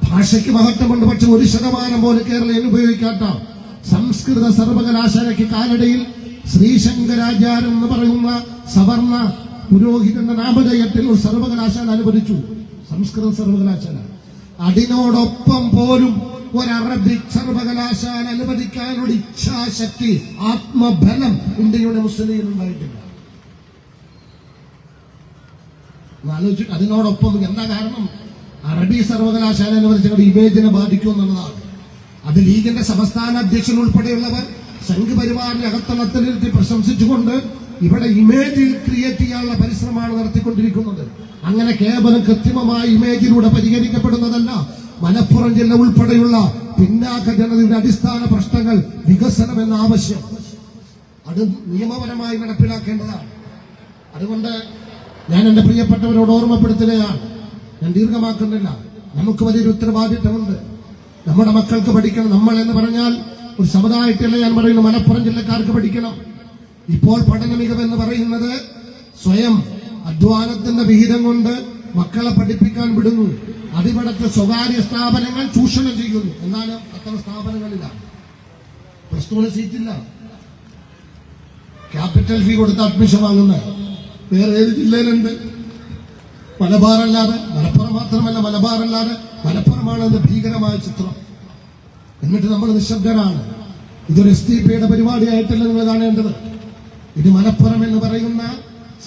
ഭാഷയ്ക്ക് മഹത്വമുണ്ട് പക്ഷെ 1% പോലും കേരളീയൻ ഉപയോഗിക്കാത്ത സംസ്കൃത സർവകലാശാലയ്ക്ക് കാലടിയിൽ ശ്രീശങ്കരാചാര്യം എന്ന് പറയുന്ന സവർണ പുരോഹിതന്റെ നാമധേയത്തിൽ ഒരു സർവകലാശാല അനുവദിച്ചു, സംസ്കൃത സർവകലാശാല. അതിനോടൊപ്പം പോലും ഒരു അറബിക് സർവകലാശാല അനുവദിക്കാനുള്ള ഇച്ഛാശക്തി, ആത്മബലം ഇന്ത്യയുടെ മുസ്ലിം ഉണ്ടായിട്ടില്ല. ആലോചിച്ചു. അതിനോടൊപ്പം എന്താ കാരണം? അറബി സർവകലാശാല അനുവദിച്ചവരുടെ ഇമേജിനെ ബാധിക്കും എന്നുള്ളതാണ്. അത് ലീഗിന്റെ സംസ്ഥാന അധ്യക്ഷൻ ഉൾപ്പെടെയുള്ളവർ സംഘപരിവാറിന്റെ അകത്തളത്തിലിരുത്തി പ്രശംസിച്ചുകൊണ്ട് ഇവിടെ ഇമേജ് ക്രിയേറ്റ് ചെയ്യാനുള്ള പരിശ്രമമാണ് നടത്തിക്കൊണ്ടിരിക്കുന്നത്. അങ്ങനെ കേവലം കൃത്രിമമായ ഇമേജിലൂടെ പരിഹരിക്കപ്പെടുന്നതല്ല മലപ്പുറം ജില്ല ഉൾപ്പെടെയുള്ള പിന്നാക്ക ജനതയുടെ അടിസ്ഥാന പ്രശ്നങ്ങൾ, വികസനം എന്ന ആവശ്യം. അത് നിയമപരമായി നടപ്പിലാക്കേണ്ടതാണ്. അതുകൊണ്ട് ഞാൻ എന്റെ പ്രിയപ്പെട്ടവരോട് ഓർമ്മപ്പെടുത്തുകയാണ്, ഞാൻ ദീർഘമാക്കുന്നില്ല. നമുക്ക് വലിയൊരു ഉത്തരവാദിത്തമുണ്ട്. നമ്മുടെ മക്കൾക്ക് പഠിക്കണം. നമ്മൾ എന്ന് പറഞ്ഞാൽ ഒരു സമുദായത്തിലെ ഞാൻ പറയുന്നു, മലപ്പുറം ജില്ലക്കാർക്ക് പഠിക്കണം. ഇപ്പോൾ പഠന മികവെന്ന് പറയുന്നത് സ്വയം അധ്വാനത്തിന്റെ വിഹിതം കൊണ്ട് മക്കളെ പഠിപ്പിക്കാൻ വിടുന്നു. അതിവിടത്തെ സ്വകാര്യ സ്ഥാപനങ്ങൾ ചൂഷണം ചെയ്യുന്നു. എന്നാലും അത്തരം സ്ഥാപനങ്ങളില്ല, +2 സീറ്റില്ല, ക്യാപിറ്റൽ ഫീ കൊടുത്ത് അഡ്മിഷൻ വാങ്ങുന്ന വേറെ ഏത് ജില്ലയിലുണ്ട്? മലബാറല്ലാതെ, മലപ്പുറം മാത്രമല്ല മലബാറല്ലാതെ, മലപ്പുറമാണ് എന്ന ഭീകരമായ ചിത്രം. എന്നിട്ട് നമ്മൾ നിശബ്ദരാണ്. ഇതൊരു STPയുടെ പരിപാടിയായിട്ടല്ല നിങ്ങൾ കാണേണ്ടത്. ഇത് മലപ്പുറം എന്ന് പറയുന്ന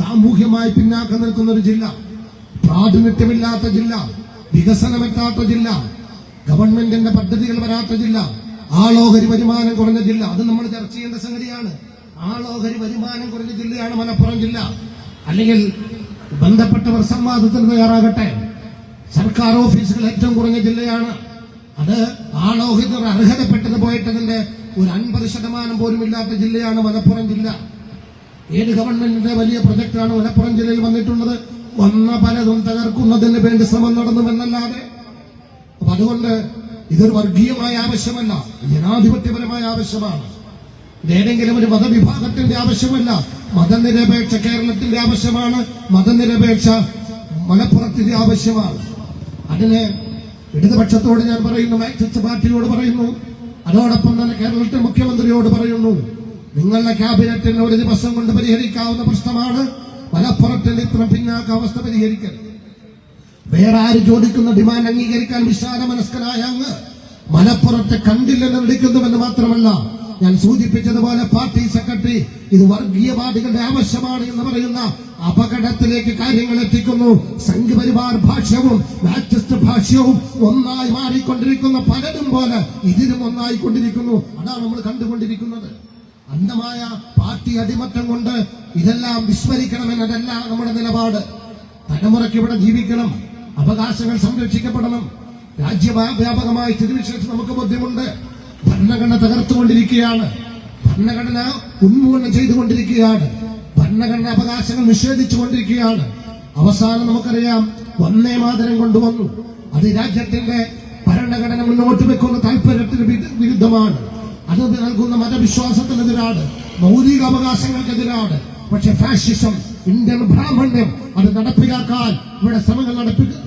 സാമൂഹ്യമായി പിന്നാക്കം നിൽക്കുന്ന ഒരു ജില്ല, പ്രാതിനിധ്യമില്ലാത്ത ജില്ല, വികസനമെത്താത്ത ജില്ല, ഗവൺമെന്റിന്റെ പദ്ധതികൾ വരാത്ത ജില്ല, ആളോഹരി വരുമാനം കുറഞ്ഞ ജില്ല. അത് നമ്മൾ ചർച്ച ചെയ്യേണ്ട സംഗതിയാണ്. ആളോഹരി വരുമാനം കുറഞ്ഞ ജില്ലയാണ് മലപ്പുറം ജില്ല. അല്ലെങ്കിൽ ബന്ധപ്പെട്ടവർ സംവാദത്തിന് തയ്യാറാകട്ടെ. സർക്കാർ ഓഫീസുകൾ ഏറ്റവും കുറഞ്ഞ ജില്ലയാണ്. അത് ആളോഹരി അർഹതപ്പെട്ടത് പോയിട്ടതിന്റെ ഒരു 50% പോലും ഇല്ലാത്ത ജില്ലയാണ് മലപ്പുറം ജില്ല. ഏത് ഗവൺമെന്റിന്റെ വലിയ പ്രൊജക്ടാണ് മലപ്പുറം ജില്ലയിൽ വന്നിട്ടുള്ളത്? വന്ന പലതും തകർക്കുന്നതിന് വേണ്ടി ശ്രമം നടന്നുവെന്നല്ലാതെ. അപ്പൊ അതുകൊണ്ട് ഇതൊരു വർഗീയമായ ആവശ്യമല്ല, ജനാധിപത്യപരമായ ആവശ്യമാണ്. ഏതെങ്കിലും ഒരു മതവിഭാഗത്തിന്റെ ആവശ്യമല്ല, മതനിരപേക്ഷ കേരളത്തിന്റെ ആവശ്യമാണ്, മതനിരപേക്ഷ മലപ്പുറത്തിന്റെ ആവശ്യമാണ്. അതിന് ഇടതുപക്ഷത്തോട് ഞാൻ പറയുന്നു, മാർക്സിസ്റ്റ് പാർട്ടിയോട് പറയുന്നു, അതോടൊപ്പം തന്നെ കേരളത്തിലെ മുഖ്യമന്ത്രിയോട് പറയുന്നു, നിങ്ങളുടെ ക്യാബിനറ്റിന് ഒരു ദിവസം കൊണ്ട് പരിഹരിക്കാവുന്ന പ്രശ്നമാണ് മലപ്പുറത്തിന്റെ ഇത്ര പിന്നാക്കാവസ്ഥ പരിഹരിക്കൽ. വേറെ ആര് ചോദിക്കുന്ന ഡിമാൻഡ് അംഗീകരിക്കാൻ വിശാല മനസ്കനായ അങ്ങ് മലപ്പുറത്തെ കണ്ടില്ലെന്ന് വിളിക്കുന്നുവെന്ന് മാത്രമല്ല, ഞാൻ സൂചിപ്പിച്ചതുപോലെ പാർട്ടി സെക്രട്ടറി ഇത് വർഗീയവാദികളുടെ ആവശ്യമാണ് എന്ന് പറയുന്ന അപകടത്തിലേക്ക് കാര്യങ്ങൾ എത്തിക്കുന്നു. സംഘപരിവാർ ഭാഷ്യവും മാർക്സിസ്റ്റ് ഭാഷ്യവും ഒന്നായി മാറിക്കൊണ്ടിരിക്കുന്ന പലതും പോലെ ഇതിലും ഒന്നായിക്കൊണ്ടിരിക്കുന്നു. അതാണ് നമ്മൾ കണ്ടുകൊണ്ടിരിക്കുന്നത്. അന്ധമായ പാർട്ടി അടിമത്തം കൊണ്ട് ഇതെല്ലാം വിസ്മരിക്കണമെന്നതല്ല നമ്മുടെ നിലപാട്. തലമുറയ്ക്ക് ഇവിടെ ജീവിക്കണം, അവകാശങ്ങൾ സംരക്ഷിക്കപ്പെടണം. രാജ്യവ്യാപകമായ സ്ഥിതിവിശേഷം നമുക്ക് ബോധ്യമുണ്ട്. ഭരണഘടന തകർത്തുകൊണ്ടിരിക്കുകയാണ്, ഭരണഘടന ഉന്മൂലനം ചെയ്തുകൊണ്ടിരിക്കുകയാണ്, ഭരണഘടന അവകാശങ്ങൾ നിഷേധിച്ചുകൊണ്ടിരിക്കുകയാണ്. അവസാനം നമുക്കറിയാം, വന്ദേ മാതരം കൊണ്ടുവന്നു. അത് രാജ്യത്തിന്റെ ഭരണഘടന മുന്നോട്ട് വെക്കുന്ന താല്പര്യത്തിന് വിരുദ്ധമാണ്. അത് നൽകുന്ന മതവിശ്വാസത്തിനെതിരാണ്. മൗലിക അവകാശങ്ങൾക്കെതിരാണ്. പക്ഷെ ഫാഷിസം, ഇന്ത്യൻ ബ്രാഹ്മണ്യം അത് നടപ്പിലാക്കാൻ ഇവിടെ ശ്രമങ്ങൾ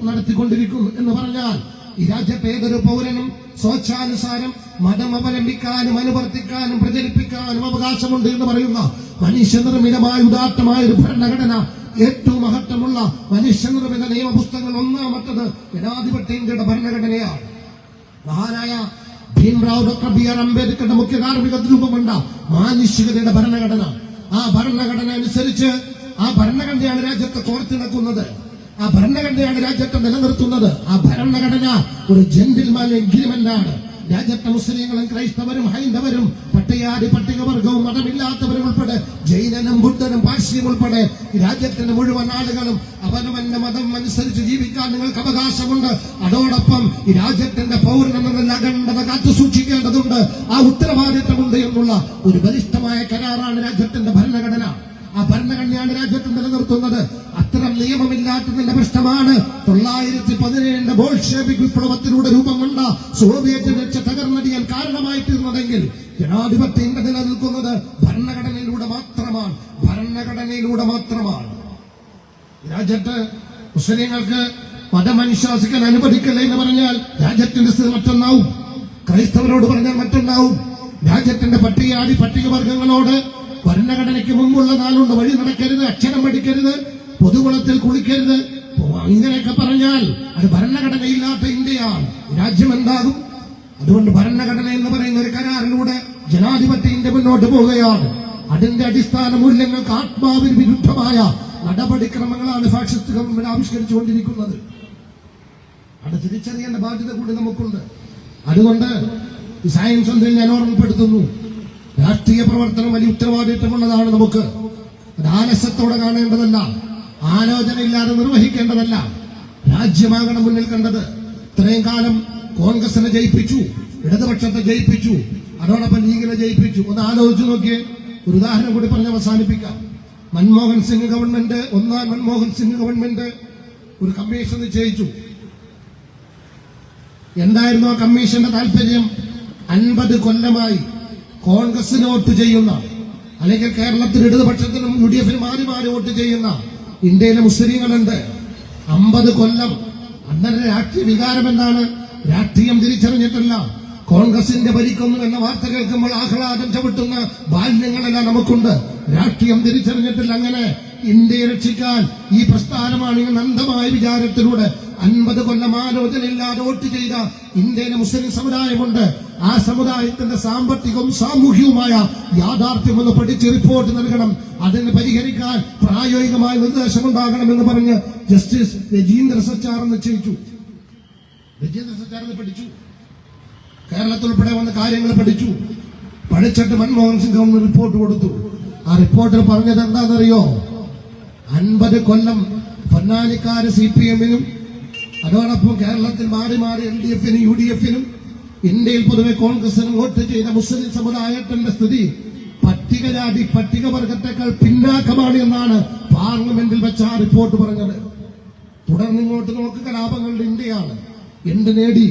നടത്തിക്കൊണ്ടിരിക്കുന്നു എന്ന് പറഞ്ഞാൽ ഈ രാജ്യത്തെ ഏതൊരു പൗരനും സ്വേച്ഛാനുസാരം മതം അവലംബിക്കാനും അനുവർത്തിക്കാനും പ്രചരിപ്പിക്കാനും അവകാശമുണ്ട് എന്ന് പറയുന്ന മനുഷ്യനിർമ്മിതമായ ഉദാത്തമായ ഒരു ഭരണഘടന, ഏറ്റവും മഹത്വമുള്ള മനുഷ്യനിർമ്മിത നിയമപുസ്തകങ്ങൾ ഒന്നാമത്തത് ജനാധിപത്യ ഇന്ത്യയുടെ ഭരണഘടനയാണ്. മഹാനായ ഭീംറാവ് ഡോക്ടർ ബി.ആർ. അംബേദ്കറുടെ മുഖ്യ കാർമ്മിക രൂപമുണ്ട മാനുഷികതയുടെ ഭരണഘടന. ആ ഭരണഘടന അനുസരിച്ച് ആ ഭരണഘടനയാണ് രാജ്യത്തെ കോർത്തിണക്കുന്നത്. ആ ഭരണഘടനയാണ് രാജ്യത്തെ നിലനിർത്തുന്നത്. ആ ഭരണഘടന ഒരു ജെന്റിൽമാൻ എഗ്രിമെന്റ് ആണ്. രാജ്യത്തെ മുസ്ലിങ്ങളും ക്രൈസ്തവരും ഹൈന്ദവരും പട്ടികജാതി പട്ടികവർഗവും മതമില്ലാത്തവരും ഉൾപ്പെടെ ജൈനനും ബുദ്ധനും പാർശ്യം ഉൾപ്പെടെ രാജ്യത്തിന്റെ മുഴുവൻ ആളുകളും അവനവന്റെ മതം അനുസരിച്ച് ജീവിക്കാൻ നിങ്ങൾക്ക് അവകാശമുണ്ട്. അതോടൊപ്പം ഈ രാജ്യത്തിന്റെ പൗരനെന്ന അഖണ്ഡത കാത്തു സൂക്ഷിക്കേണ്ടതുണ്ട്. ആ ഉത്തരവാദിത്തമുണ്ട് എന്നുള്ള ഒരു ബലിഷ്ഠമായ കരാറാണ് രാജ്യത്തിന്റെ ഭരണഘടന. ആ ഭരണഘടനയാണ് രാജ്യത്ത് നിലനിർത്തുന്നത്. അത്തരം നിയമമില്ലാത്തതിന്റെ പ്രശ്നമാണ് 1917 ബോൾഷെവിക് വിപ്ലവത്തിലൂടെ രൂപം കൊണ്ട സോവിയറ്റ് രക്ഷ തകർന്നടിയാൻ കാരണമായി തീർന്നതെങ്കിൽ ജനാധിപത്യം നിലനിൽക്കുന്നത് ഭരണഘടനയിലൂടെ മാത്രമാണ്. ഭരണഘടനയിലൂടെ മാത്രമാണ്. രാജ്യത്ത് മുസ്ലിങ്ങൾക്ക് മതമനുശാസിക്കാൻ അനുവദിക്കില്ല എന്ന് പറഞ്ഞാൽ രാജ്യത്തിന്റെ സ്ഥിതി മറ്റൊന്നാവും. ക്രൈസ്തവരോട് പറഞ്ഞാൽ മറ്റൊന്നാവും. രാജ്യത്തിന്റെ പട്ടികജാതി പട്ടികവർഗങ്ങളോട് ഭരണഘടനയ്ക്ക് മുമ്പുള്ള നാളുണ്ട്, വഴി നടക്കരുത്, അക്ഷരം പഠിക്കരുത്, പൊതുകുളത്തിൽ കുളിക്കരുത്, ഇങ്ങനെയൊക്കെ പറഞ്ഞാൽ അത് ഭരണഘടനയില്ലാത്ത ഇന്ത്യയാണ്. രാജ്യം എന്താകും? അതുകൊണ്ട് ഭരണഘടന എന്ന് പറയുന്ന ഒരു കരാറിലൂടെ ജനാധിപത്യ ഇന്ത്യ മുന്നോട്ട് പോവുകയാണ്. അതിന്റെ അടിസ്ഥാന മൂല്യങ്ങൾക്ക് ആത്മാവിന് വിരുദ്ധമായ നടപടിക്രമങ്ങളാണ് ഫാഷിസ്റ്റ് ഗവൺമെന്റ് ആവിഷ്കരിച്ചുകൊണ്ടിരിക്കുന്നത്. അത് തിരിച്ചറിയേണ്ട ബാധ്യത കൂടി നമുക്കുണ്ട്. അതുകൊണ്ട് ഈ സയൻസ് ഒന്നിൽ ഞാൻ ഓർമ്മപ്പെടുത്തുന്നു, രാഷ്ട്രീയ പ്രവർത്തനം വലിയ ഉത്തരവാദിത്വമുള്ളതാണ്. നമുക്ക് അത് ആലസ്യത്തോടെ കാണേണ്ടതല്ല, ആലോചനയില്ലാതെ നിർവഹിക്കേണ്ടതല്ല. രാജ്യമാകണം മുന്നിൽ കണ്ടത്. ഇത്രയും കാലം കോൺഗ്രസിനെ ജയിപ്പിച്ചു, ഇടതുപക്ഷത്തെ ജയിപ്പിച്ചു, അതോടൊപ്പം ലീഗിനെ ജയിപ്പിച്ചു. ഒന്ന് ആലോചിച്ചു നോക്കിയേ. ഒരു ഉദാഹരണം കൂടി പറഞ്ഞ് അവസാനിപ്പിക്കാം. മൻമോഹൻ സിംഗ് ഗവൺമെന്റ്, ഒന്നാം മൻമോഹൻ സിംഗ് ഗവൺമെന്റ് ഒരു കമ്മീഷൻ നിശ്ചയിച്ചു. എന്തായിരുന്നു ആ കമ്മീഷന്റെ താല്പര്യം? 50 കൊല്ലമായി കോൺഗ്രസിന് വോട്ട് ചെയ്യുന്ന, അല്ലെങ്കിൽ കേരളത്തിൽ ഇടതുപക്ഷത്തിനും UDF-നും മാറി മാറി വോട്ട് ചെയ്യുന്ന ഇന്ത്യയിലെ മുസ്ലിങ്ങളുണ്ട്. 50 കൊല്ലം. അന്നേരം രാഷ്ട്രീയ വികാരം എന്താണ്? രാഷ്ട്രീയം തിരിച്ചറിഞ്ഞിട്ടില്ല. കോൺഗ്രസിന്റെ ഭരിക്കുന്നു എന്ന വാർത്ത കേൾക്കുമ്പോൾ ആഹ്ലാദം ചവിട്ടുന്ന ബാല്യങ്ങളെല്ലാം നമുക്കുണ്ട്. രാഷ്ട്രീയം തിരിച്ചറിഞ്ഞിട്ടില്ല. അങ്ങനെ ഇന്ത്യയെ രക്ഷിക്കാൻ ഈ പ്രസ്ഥാനമാണ് അനന്തമായ വിചാരത്തിലൂടെ 50 കൊല്ലം ആലോചനയില്ലാതെ വോട്ട് ചെയ്ത ഇന്ത്യയിലെ മുസ്ലിം സമുദായമുണ്ട്. ആ സമുദായത്തിന്റെ സാമ്പത്തികവും സാമൂഹികവുമായ യാഥാർത്ഥ്യം ഒന്ന് പഠിച്ച് റിപ്പോർട്ട് നൽകണം. അതിന് പരിഹരിക്കാൻ പ്രായോഗികമായ നിർദ്ദേശമുണ്ടാകണമെന്ന് പറഞ്ഞ് ജസ്റ്റിസ് രജീന്ദ്ര സച്ചാർ നിശ്ചയിച്ചു. രജീന്ദ്ര സച്ചാർ പഠിച്ചു, കേരളത്തിൽ ഉൾപ്പെടെ വന്ന കാര്യങ്ങൾ പഠിച്ചു. പഠിച്ചിട്ട് മൻമോഹൻ സിംഗ് ഗവൺമെന്റ് റിപ്പോർട്ട് കൊടുത്തു. ആ റിപ്പോർട്ടിൽ പറഞ്ഞത് എന്താണെന്നറിയോ? 50 കൊല്ലം പൊന്നാനിക്കാര് CPM-നും അതോടൊപ്പം കേരളത്തിൽ മാറി മാറി LDF-നും UDF-നും ഇന്ത്യയിൽ പൊതുവെ കോൺഗ്രസിനും വോട്ട് ചെയ്ത മുസ്ലിം സമുദായത്തിന്റെ സ്ഥിതി പട്ടികജാതി പട്ടികവർഗത്തെക്കാൾ പിന്നാക്കമാണ് എന്നാണ് പാർലമെന്റിൽ വെച്ച ആ റിപ്പോർട്ട് പറഞ്ഞത്. തുടർന്ന് ഇങ്ങോട്ട് നോക്ക്, കലാപങ്ങളുടെ ഇന്ത്യയാണ്. എന്ത് നേടി?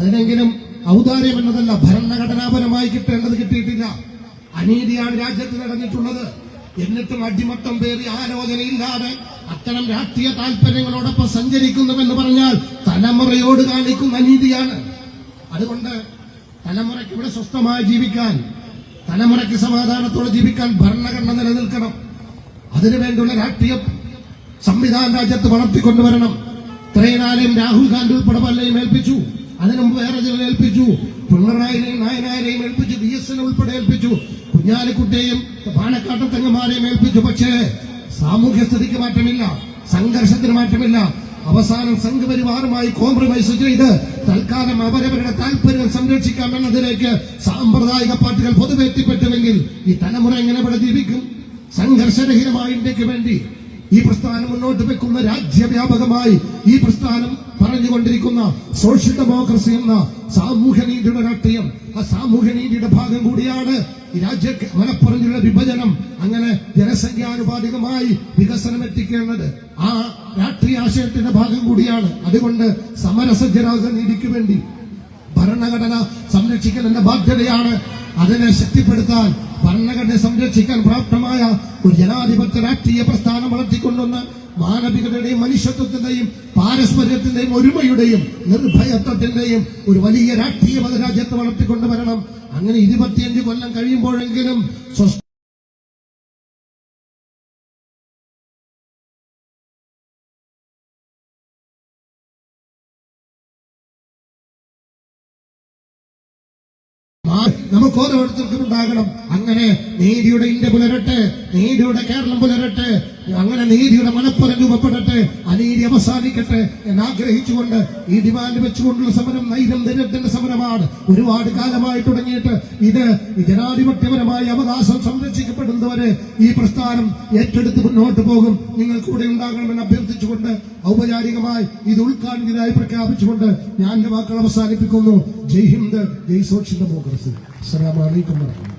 ഏതെങ്കിലും ഔദാര്യം എന്നതല്ല, ഭരണഘടനാപരമായി കിട്ടേണ്ടത് കിട്ടിയിട്ടില്ല. അനീതിയാണ് രാജ്യത്ത് നടന്നിട്ടുള്ളത്. എന്നിട്ടും അടിമത്തം പേറി ആലോചനയില്ലാതെ അത്തരം രാഷ്ട്രീയ താല്പര്യങ്ങളോടൊപ്പം സഞ്ചരിക്കുന്നുവെന്ന് പറഞ്ഞാൽ തലമുറയോട് കാണിക്കുന്ന അനീതിയാണ്. അതുകൊണ്ട് തലമുറയ്ക്ക് ഇവിടെ സ്വസ്ഥമായി ജീവിക്കാൻ, തലമുറയ്ക്ക് സമാധാനത്തോടെ ജീവിക്കാൻ ഭരണഘടന നിലനിൽക്കണം. അതിനുവേണ്ടിയുള്ള രാഷ്ട്രീയ സംവിധാനം രാജ്യത്ത് വളർത്തിക്കൊണ്ടുവരണം. ഇത്രയും നാളെയും രാഹുൽ ഗാന്ധി ഉൾപ്പെടെ പലരെയും ഏൽപ്പിച്ചു. അതിനുമുമ്പ് വേറെ ചിലരെ ഏൽപ്പിച്ചു. പിണറായിനെയും നായനാരെയും ഏൽപ്പിച്ചു. DS-നെ ഉൾപ്പെടെ ഏൽപ്പിച്ചു. കുഞ്ഞാലിക്കുട്ടിയെയും പാണക്കാട്ടെ തെങ്ങന്മാരെയും ഏൽപ്പിച്ചു. പക്ഷേ സാമൂഹ്യ സ്ഥിതിക്ക് മാറ്റമില്ല, സംഘർഷത്തിന് മാറ്റമില്ല. അവസാനം സംഘപരിവാറുമായി കോംപ്രമൈസ് ചെയ്ത് തൽക്കാലം അവരവരുടെ താല്പര്യം സംരക്ഷിക്കാമെന്നതിലേക്ക് സാമ്പ്രദായിക പാർട്ടികൾ പൊതുവെ എത്തിപ്പെട്ടുവെങ്കിൽ ഈ തലമുറ എങ്ങനെ ഇവിടെ ജീവിക്കും? സംഘർഷരഹിതമായ ഇന്ത്യക്ക് വേണ്ടി ഈ പ്രസ്ഥാനം മുന്നോട്ട് വെക്കുന്ന, രാജ്യവ്യാപകമായി ഈ പ്രസ്ഥാനം പറഞ്ഞുകൊണ്ടിരിക്കുന്ന സോഷ്യൽ ഡെമോക്രസി എന്ന സാമൂഹ്യനീതിയുടെ രാഷ്ട്രീയം, ആ സാമൂഹ്യനീതിയുടെ ഭാഗം കൂടിയാണ് ഈ രാജ്യ മലപ്പുറം വിഭജനം. അങ്ങനെ ജനസംഖ്യാനുപാതികമായി വികസനം എത്തിക്കേണ്ടത് ആ രാഷ്ട്രീയ ആശയത്തിന്റെ ഭാഗം കൂടിയാണ്. അതുകൊണ്ട് സമരസജ്ജരാകുന്ന നീതിക്ക് വേണ്ടി ഭരണഘടന സംരക്ഷിക്കൽ എന്ന ബാധ്യതയാണ്. അതിനെ ശക്തിപ്പെടുത്താൻ ഭരണഘടന സംരക്ഷിക്കാൻ പ്രാപ്തമായ ഒരു ജനാധിപത്യ രാഷ്ട്രീയ പ്രസ്ഥാനം വളർത്തിക്കൊണ്ടുവന്ന് മാനവികതയുടെയും മനുഷ്യത്വത്തിന്റെയും പാരസ്പര്യത്തിന്റെയും ഒരുമയുടെയും നിർഭയത്വത്തിന്റെയും ഒരു വലിയ രാഷ്ട്രീയ മതരാജ്യത്ത് വളർത്തിക്കൊണ്ടുവരണം. അങ്ങനെ 25 കൊല്ലം കഴിയുമ്പോഴെങ്കിലും നമുക്ക് ഓരോരുത്തർക്കും ഉണ്ടാകണം. അങ്ങനെ നീതിയുടെ ഇന്ത്യ പുലരട്ടെ, നീതിയുടെ കേരളം പുലരട്ടെ, അങ്ങനെ നീതിയുടെ മലപ്പുറം രൂപപ്പെടട്ടെ, അനീതി അവസാനിക്കട്ടെ എന്നാഗ്രഹിച്ചുകൊണ്ട് ഈ ഡിമാൻഡ് വെച്ചുകൊണ്ടുള്ള സമരം നൈരന്തര്യത്തിന്റെ സമരമാണ്. ഒരുപാട് കാലമായി തുടങ്ങിയിട്ട് ഇത് ജനാധിപത്യപരമായ അവകാശം സംരക്ഷിക്കപ്പെടുന്നവരെ ഈ പ്രസ്ഥാനം ഏറ്റെടുത്ത് മുന്നോട്ട് പോകും. നിങ്ങൾ കൂടെ ഉണ്ടാകണമെന്ന് അഭ്യർത്ഥിച്ചുകൊണ്ട് ഔപചാരികമായി ഇത് ഉദ്ഘാടനത്തിനായി പ്രഖ്യാപിച്ചുകൊണ്ട് ഞാൻ എന്റെ വാക്കുകൾ അവസാനിപ്പിക്കുന്നു. ജയ് ഹിന്ദ്, ജയ് സോഷ്യൽ ഡെമോക്രസി. അസ്സലാമു അലൈക്കും.